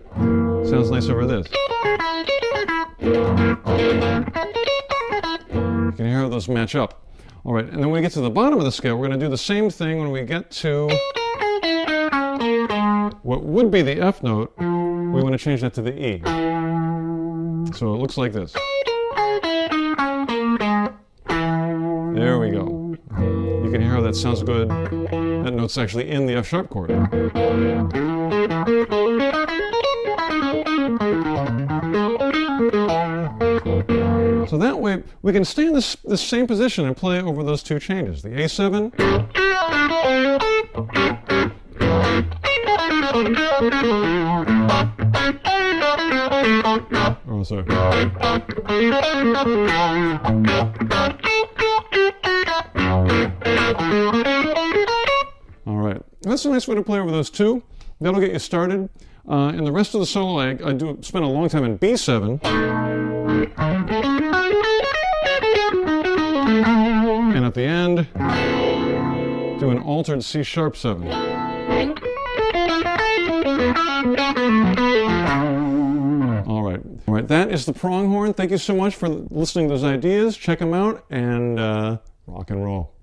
Speaker 1: sounds nice over this. You can hear how those match up. All right, and then when we get to the bottom of the scale, we're going to do the same thing when we get to what would be the F note. We want to change that to the E. So it looks like this. There we go. You can hear how that sounds good. That note's actually in the F sharp chord. So that way, we can stay in this same position and play over those two changes. The A7. Oh, sorry. All right. That's a nice way to play over those two. That'll get you started. And the rest of the solo, I do spend a long time in B7. And at the end, do an altered C sharp 7. All right. All right, that is the pronghorn. Thank you so much for listening to those ideas. Check them out and rock and roll.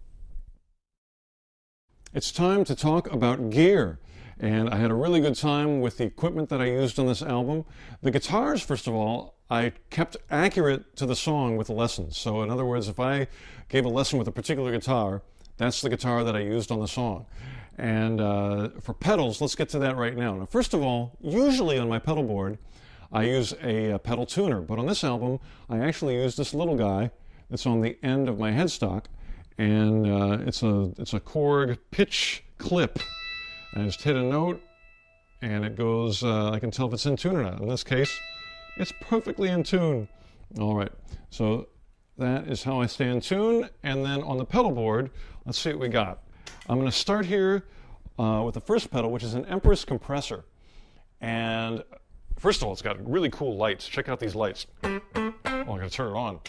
Speaker 1: It's time to talk about gear. And I had a really good time with the equipment that I used on this album. The guitars, first of all, I kept accurate to the song with the lessons. So in other words, if I gave a lesson with a particular guitar, that's the guitar that I used on the song. And for pedals, let's get to that right now. Now, first of all, usually on my pedal board, I use a pedal tuner. But on this album, I actually use this little guy that's on the end of my headstock. And it's a Korg pitch clip. And I just hit a note, and it goes, I can tell if it's in tune or not. In this case, it's perfectly in tune. All right, so that is how I stay in tune. And then on the pedal board, let's see what we got. I'm going to start here with the first pedal, which is an Empress compressor. And first of all, it's got really cool lights. Check out these lights. Oh, I'm going to turn it on.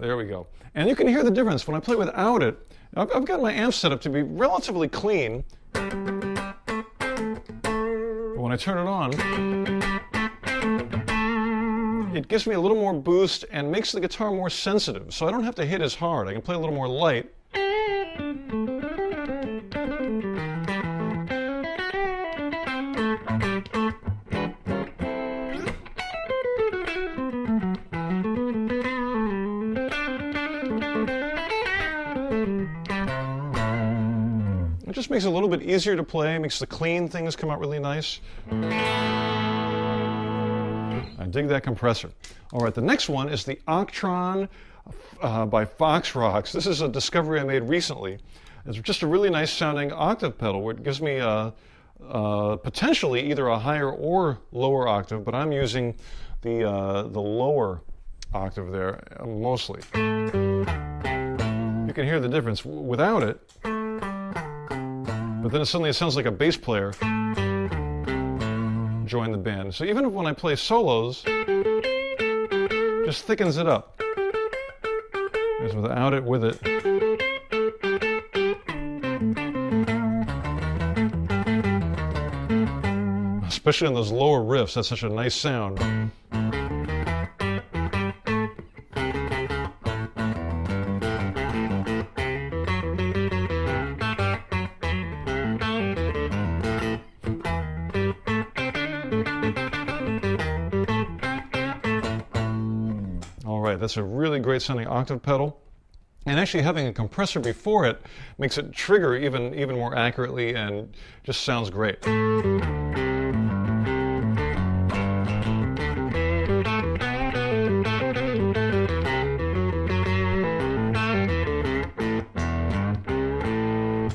Speaker 1: There we go. And you can hear the difference. When I play without it, I've got my amp set up to be relatively clean. But when I turn it on, it gives me a little more boost and makes the guitar more sensitive. So I don't have to hit as hard. I can play a little more light. It just makes it a little bit easier to play, makes the clean things come out really nice. I dig that compressor. All right, the next one is the Octron by Fox Rocks. This is a discovery I made recently. It's just a really nice sounding octave pedal where it gives me potentially either a higher or lower octave, but I'm using the lower octave there mostly. You can hear the difference without it. But then suddenly it sounds like a bass player joined the band. So even when I play solos, just thickens it up. Because without it, with it. Especially on those lower riffs, that's such a nice sound. That's a really great sounding octave pedal. And actually having a compressor before it makes it trigger even more accurately and just sounds great.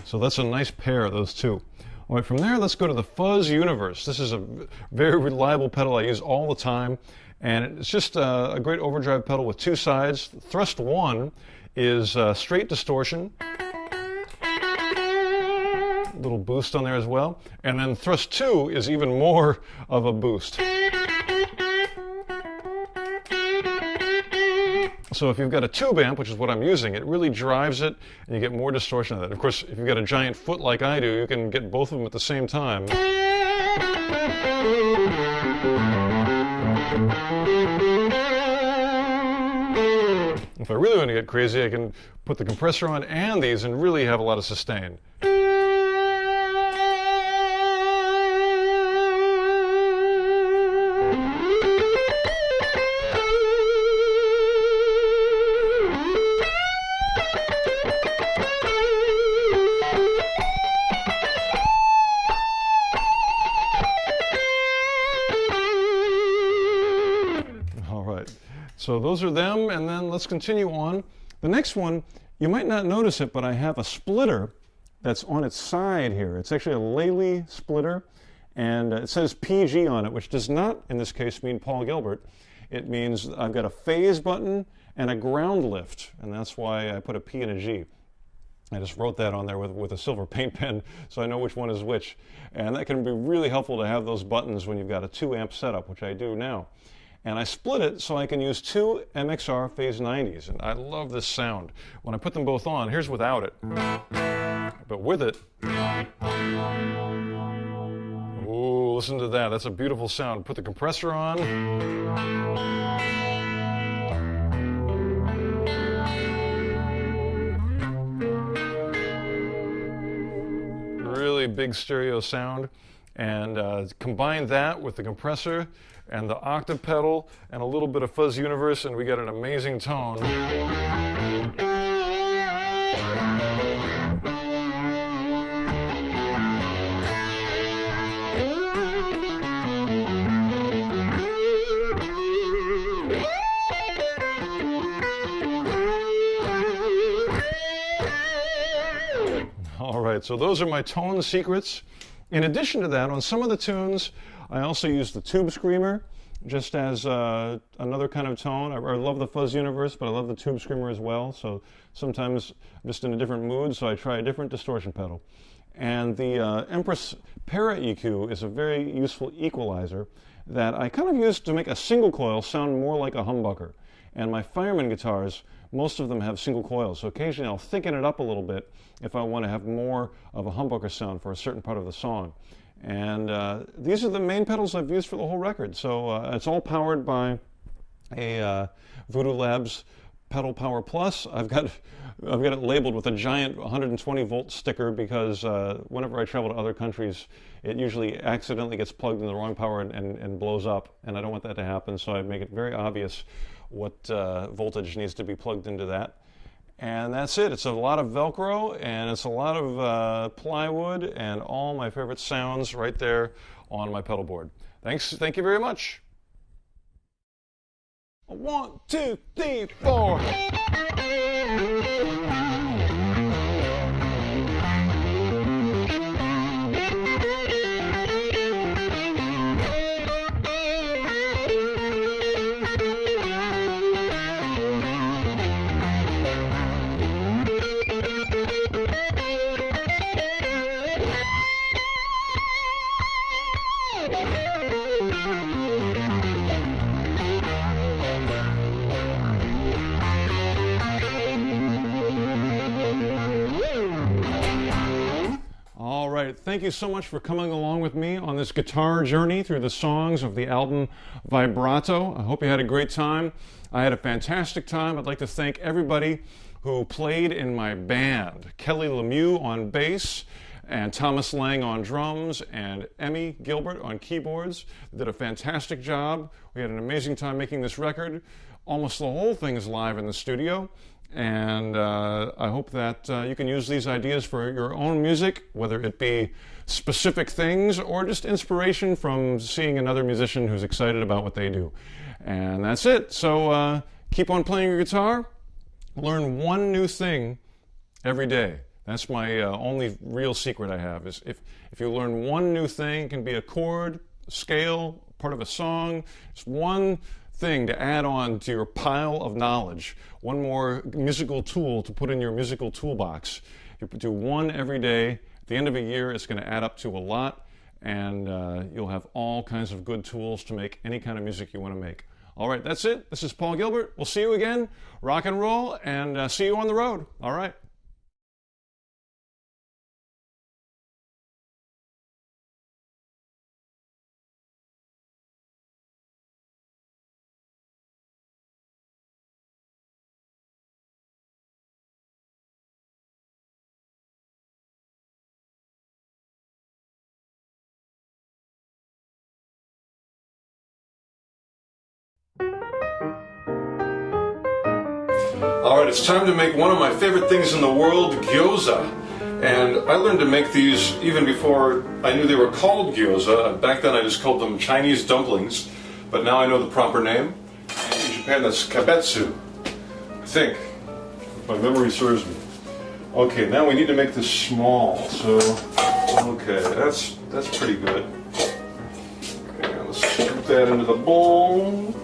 Speaker 1: So that's a nice pair of those two. All right, from there, let's go to the fuzz universe. This is a very reliable pedal I use all the time, and it's just a great overdrive pedal with two sides. Thrust 1 is straight distortion, a little boost on there as well, and then thrust 2 is even more of a boost. So if you've got a tube amp, which is what I'm using, it really drives it and you get more distortion of that. Of course, if you've got a giant foot like I do, you can get both of them at the same time. If I really want to get crazy, I can put the compressor on and these and really have a lot of sustain. So those are them, and then let's continue on. The next one, you might not notice it, but I have a splitter that's on its side here. It's actually a Lely splitter, and it says PG on it, which does not, in this case, mean Paul Gilbert. It means I've got a phase button and a ground lift, and that's why I put a P and a G. I just wrote that on there with a silver paint pen, so I know which one is which. And that can be really helpful to have those buttons when you've got a 2-amp setup, which I do now. And I split it so I can use two MXR Phase 90s, and I love this sound. When I put them both on, here's without it. But with it, ooh, listen to that. That's a beautiful sound. Put the compressor on. Really big stereo sound. And combine that with the compressor and the octave pedal and a little bit of fuzz universe, and we get an amazing tone. All right, so those are my tone secrets. In addition to that, on some of the tunes, I also use the tube screamer just as another kind of tone. I love the fuzz universe, but I love the tube screamer as well. So sometimes I'm just in a different mood, so I try a different distortion pedal. And the Empress Para EQ is a very useful equalizer that I kind of use to make a single coil sound more like a humbucker. And my Fireman guitars, most of them have single coils, so occasionally I'll thicken it up a little bit if I want to have more of a humbucker sound for a certain part of the song. And these are the main pedals I've used for the whole record. So it's all powered by a Voodoo Labs Pedal Power Plus. I've got it labeled with a giant 120 volt sticker because whenever I travel to other countries, it usually accidentally gets plugged in the wrong power and blows up, and I don't want that to happen, so I make it very obvious what voltage needs to be plugged into that. And that's it. It's a lot of Velcro, and it's a lot of plywood, and all my favorite sounds right there on my pedal board. Thank you very much. 1, 2, 3, 4. Thank you so much for coming along with me on this guitar journey through the songs of the album Vibrato. I hope you had a great time. I had a fantastic time. I'd like to thank everybody who played in my band. Kelly Lemieux on bass, and Thomas Lang on drums, and Emmy Gilbert on keyboards. They did a fantastic job. We had an amazing time making this record. Almost the whole thing is live in the studio. And I hope that you can use these ideas for your own music, whether it be specific things or just inspiration from seeing another musician who's excited about what they do. And that's it. So keep on playing your guitar. Learn one new thing every day. That's my only real secret I have, is if you learn one new thing, it can be a chord, a scale, part of a song, just one thing to add on to your pile of knowledge, one more musical tool to put in your musical toolbox. You do one every day. At the end of a year, it's going to add up to a lot, and you'll have all kinds of good tools to make any kind of music you want to make. All right, that's it. This is Paul Gilbert. We'll see you again. Rock and roll, and see you on the road. All right. All right, it's time to make one of my favorite things in the world, gyoza. And I learned to make these even before I knew they were called gyoza. Back then I just called them Chinese dumplings, but now I know the proper name. In Japan that's kabetsu, I think, if my memory serves me. Okay, now we need to make this small, so, okay, that's pretty good. Okay, let's scoop that into the bowl.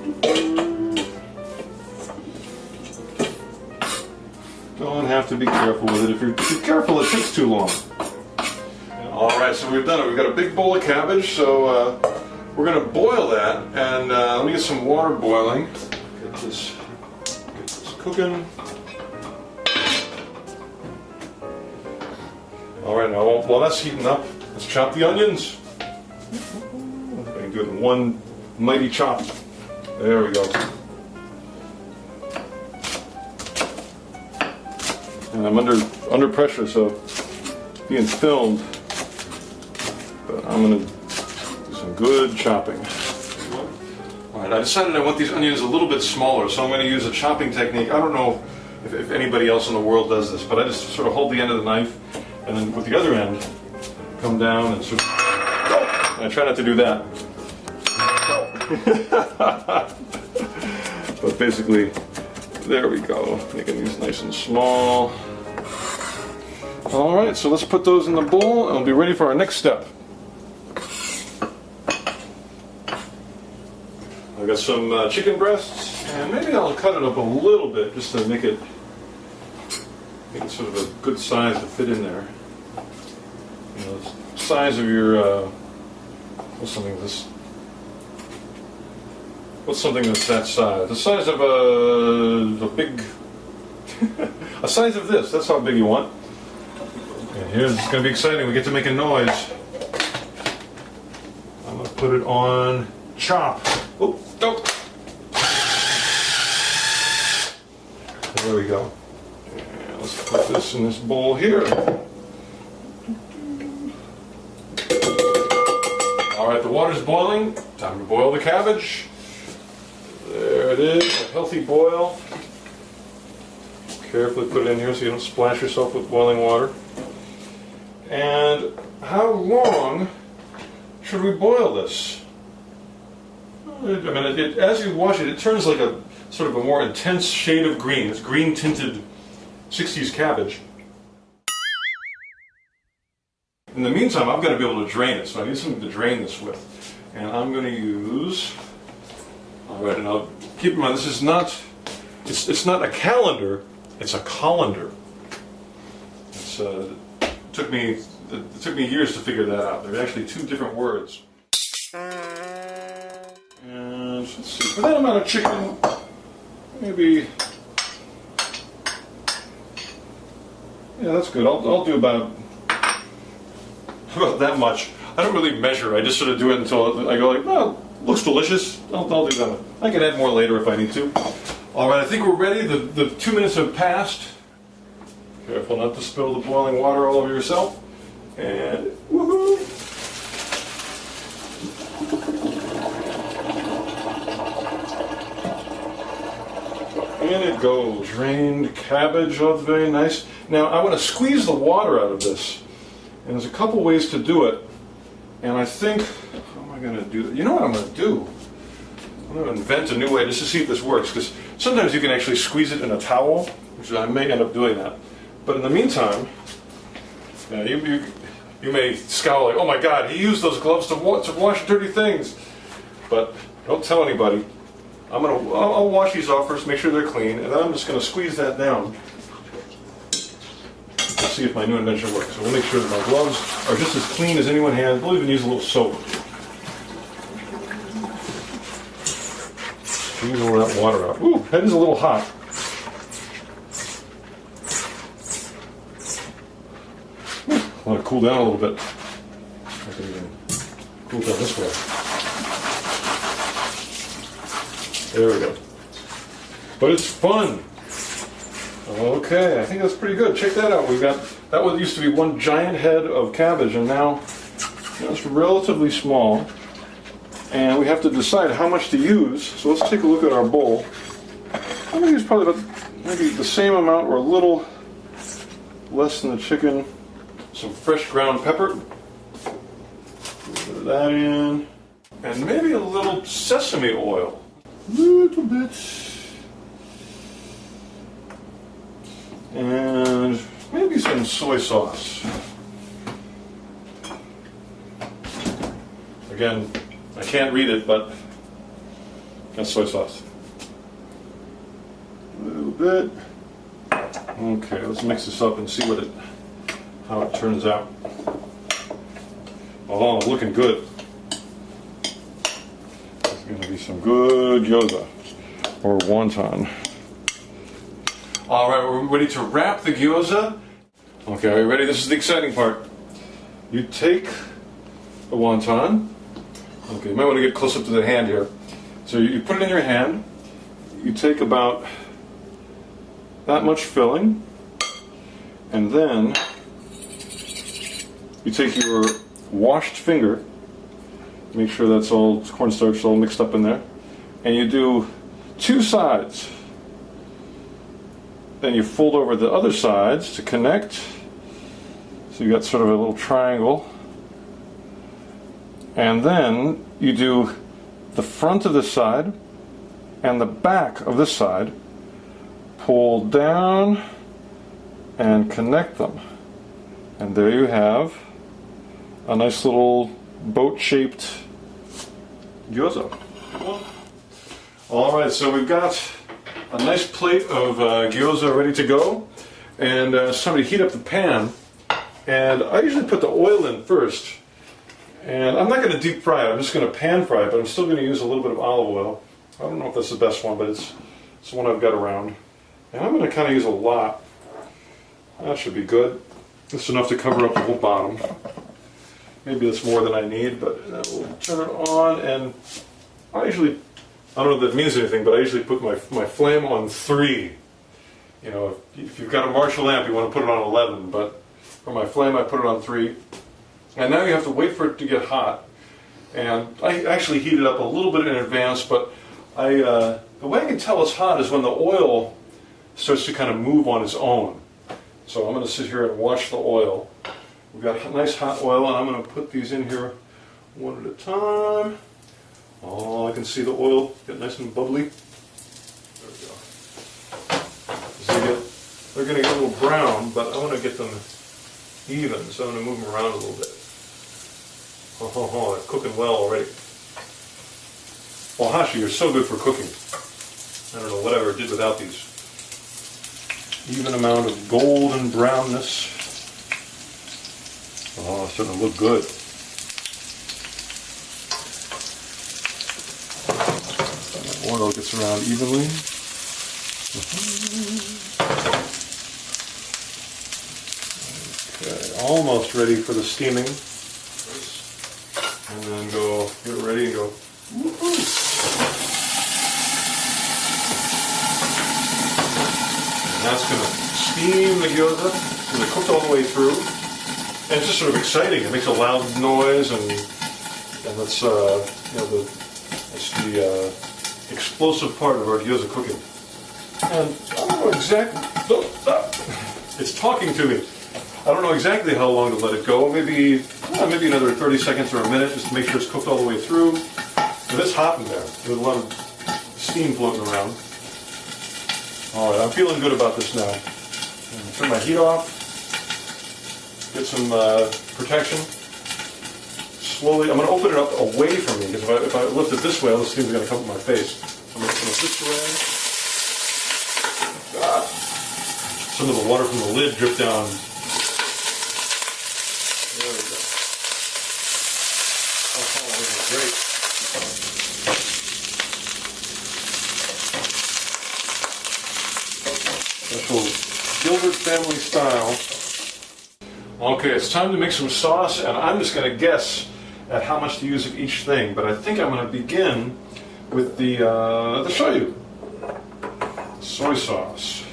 Speaker 1: Don't have to be careful with it. If you're too careful, it takes too long. Alright, so we've done it. We've got a big bowl of cabbage, so we're going to boil that. And let me get some water boiling. Get this cooking. Alright, now while that's heating up, let's chop the onions. I can do it in one mighty chop. There we go. And I'm under pressure, so being filmed, but I'm going to do some good chopping. Alright, I decided I want these onions a little bit smaller, so I'm going to use a chopping technique. I don't know if anybody else in the world does this, but I just sort of hold the end of the knife, and then with the other end, come down and sort of, and I try not to do that. But basically, there we go, making these nice and small. Alright, so let's put those in the bowl and we'll be ready for our next step. I've got some chicken breasts, and maybe I'll cut it up a little bit just to make it sort of a good size to fit in there. You know, the size of your, what's something that's that size? The size of a big, a size of this, that's how big you want. And here's, it's going to be exciting, we get to make a noise. I'm going to put it on chop. Oh, nope. There we go. And let's put this in this bowl here. Alright, the water's boiling. Time to boil the cabbage. There it is, a healthy boil. Carefully put it in here so you don't splash yourself with boiling water. And how long should we boil this? I mean, as you watch it, it turns like a sort of a more intense shade of green. It's green tinted 60s cabbage. In the meantime, I've got to be able to drain it, so I need something to drain this with. And I'm going to use, alright, and I'll keep in mind, this is not, it's not a calendar, it's a colander. It took me years to figure that out. They're actually two different words. And let's see, for that amount of chicken, maybe, yeah, that's good. I'll do about that much. I don't really measure. I just sort of do it until I go like, well, looks delicious. I'll do that. I can add more later if I need to. All right, I think we're ready. The 2 minutes have passed. Careful not to spill the boiling water all over yourself. And woohoo! in it goes. Drained cabbage, oh, very nice. Now I want to squeeze the water out of this. And there's a couple ways to do it. And I think, how am I going to do that? You know what I'm going to do? I'm going to invent a new way just to see if this works. Because sometimes you can actually squeeze it in a towel, which I may end up doing that. But in the meantime, you may scowl like, oh my God, he used those gloves to wash dirty things. But don't tell anybody. I'll wash these off first, make sure they're clean, and then I'm just going to squeeze that down. Let's see if my new invention works. So we'll make sure that my gloves are just as clean as anyone has. We'll even use a little soap. Squeeze all that water out. Ooh, that is a little hot. I want to cool down a little bit. I can even cool down this way. There we go. But it's fun. Okay, I think that's pretty good. Check that out. We've got, that one used to be one giant head of cabbage, and now it's relatively small. And we have to decide how much to use. So let's take a look at our bowl. I'm going to use probably about maybe the same amount or a little less than the chicken. Some fresh ground pepper. Put that in. And maybe a little sesame oil. A little bit. And maybe some soy sauce. Again, I can't read it, but that's soy sauce. A little bit. Okay, let's mix this up and see how it turns out. Oh, looking good. There's going to be some good gyoza or wonton. All right, we're ready to wrap the gyoza. Okay, are you ready? This is the exciting part. You take the wonton. Okay, you might want to get close up to the hand here. So you put it in your hand. You take about that much filling, and then you take your washed finger, make sure that's all cornstarch all mixed up in there, and you do two sides. Then you fold over the other sides to connect. So you got sort of a little triangle. And then you do the front of this side and the back of this side. Pull down and connect them. And there you have a nice little boat-shaped gyoza. Alright, so we've got a nice plate of gyoza ready to go. And it's time to heat up the pan. And I usually put the oil in first. And I'm not going to deep fry it, I'm just going to pan fry it, but I'm still going to use a little bit of olive oil. I don't know if that's the best one, but it's the one I've got around. And I'm going to kind of use a lot. That should be good. It's enough to cover up the whole bottom. Maybe that's more than I need, but we'll turn it on. And I don't know if that means anything, but I usually put my flame on 3. You know, if you've got a Marshall lamp, you want to put it on 11, but for my flame, I put it on 3. And now you have to wait for it to get hot. And I actually heat it up a little bit in advance, but the way I can tell it's hot is when the oil starts to kind of move on its own. So I'm going to sit here and watch the oil. We've got nice hot oil, and I'm going to put these in here one at a time. Oh, I can see the oil get nice and bubbly. There we go. So they're going to get a little brown, but I want to get them even, so I'm going to move them around a little bit. Oh, they're cooking well already. Well, Hashi, you're so good for cooking. I don't know what I ever did without these. Even amount of golden brownness. Oh, it's starting to look good. The oil gets around evenly. Okay, almost ready for the steaming. And then get ready and go. And that's going to steam the gyoza. It's going to cook all the way through. And it's just sort of exciting. It makes a loud noise, and that's that's the explosive part of our gyoza cooking. And I don't know exactly, it's talking to me. I don't know exactly how long to let it go. Maybe another 30 seconds or a minute, just to make sure it's cooked all the way through. But it's hot in there. There's a lot of steam floating around. All right, I'm feeling good about this now. Turn my heat off. Get some protection. Slowly, I'm going to open it up away from me, because if I lift it this way, all the steam's going to come to my face. I'm going to put it this way. Some of the water from the lid dripped down. There we go. Oh, this is great. Special Gilbert family style. Okay, it's time to make some sauce, and I'm just going to guess at how much to use of each thing. But I think I'm going to begin with the shoyu. Soy sauce.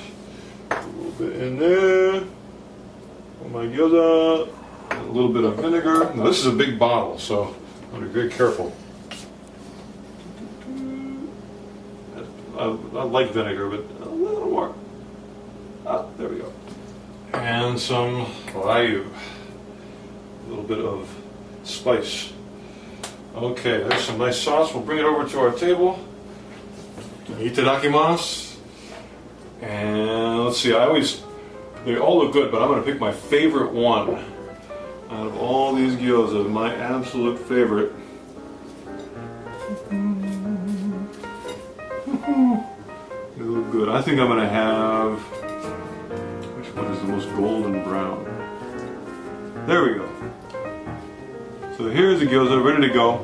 Speaker 1: A little bit in there. Oh my god. A little bit of vinegar. Now this is a big bottle, so I'll be very careful. I like vinegar, but a little more. Ah, there we go. And some ryu. A little bit of spice. Okay, there's some nice sauce. We'll bring it over to our table. Itadakimasu. And let's see, they all look good, but I'm going to pick my favorite one. Out of all these gyoza, my absolute favorite. They look good. I think I'm going to have, which one is the most golden brown? There we go. So here's the gyoza, ready to go.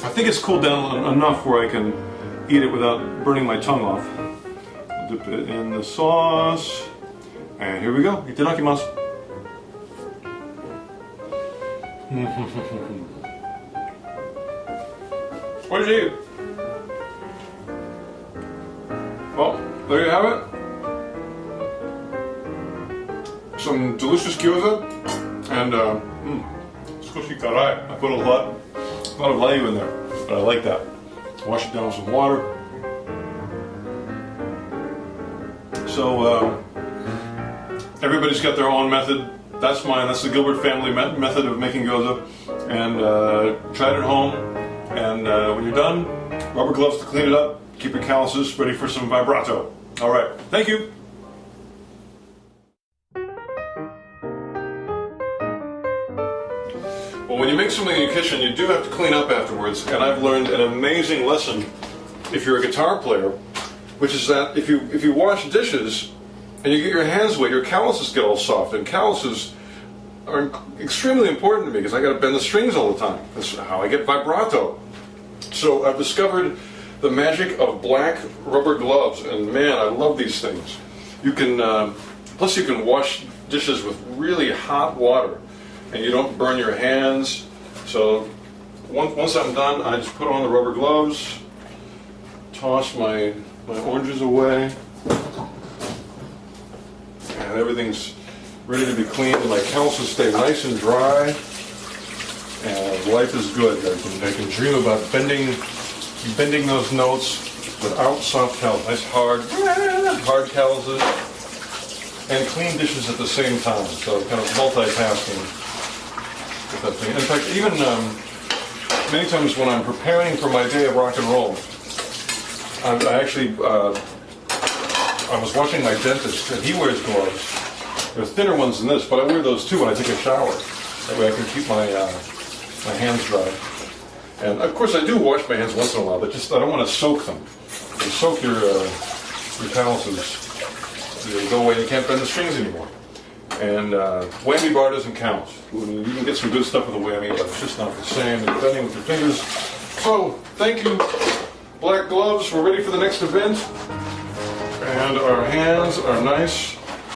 Speaker 1: I think it's cooled down enough where I can eat it without burning my tongue off. I'll dip it in the sauce. And here we go. Itadakimasu. Oishii. Well, there you have it. Some delicious gyoza. And skoshi karai. I put a lot of ryu in there, but I like that. Wash it down with some water. So everybody's got their own method. That's mine. That's the Gilbert family method of making gyoza. And try it at home. And when you're done, rubber gloves to clean it up. Keep your calluses ready for some vibrato. All right. Thank you. Well, when you make something in your kitchen, you do have to clean up afterwards. And I've learned an amazing lesson if you're a guitar player, which is that if you wash dishes and you get your hands wet, your calluses get all soft. And calluses are extremely important to me because I got to bend the strings all the time. That's how I get vibrato. So I've discovered the magic of black rubber gloves, and man, I love these things. You can, plus you can wash dishes with really hot water, and you don't burn your hands. So once I'm done, I just put on the rubber gloves, toss my oranges away, and everything's ready to be cleaned, and my calluses stay nice and dry, and life is good. I can dream about bending those notes without soft calluses. Nice hard calluses, and clean dishes at the same time. So kind of multitasking with that thing. In fact, even many times when I'm preparing for my day of rock and roll, I was watching my dentist, and he wears gloves. They're thinner ones than this, but I wear those too when I take a shower. That way I can keep my hands dry. And of course I do wash my hands once in a while, but just I don't want to soak them. You soak your calluses, they go away and you can't bend the strings anymore. And whammy bar doesn't count. You can get some good stuff with a whammy, but it's just not the same. You're bending with your fingers. So, thank you. Black gloves, we're ready for the next event. And our hands are nice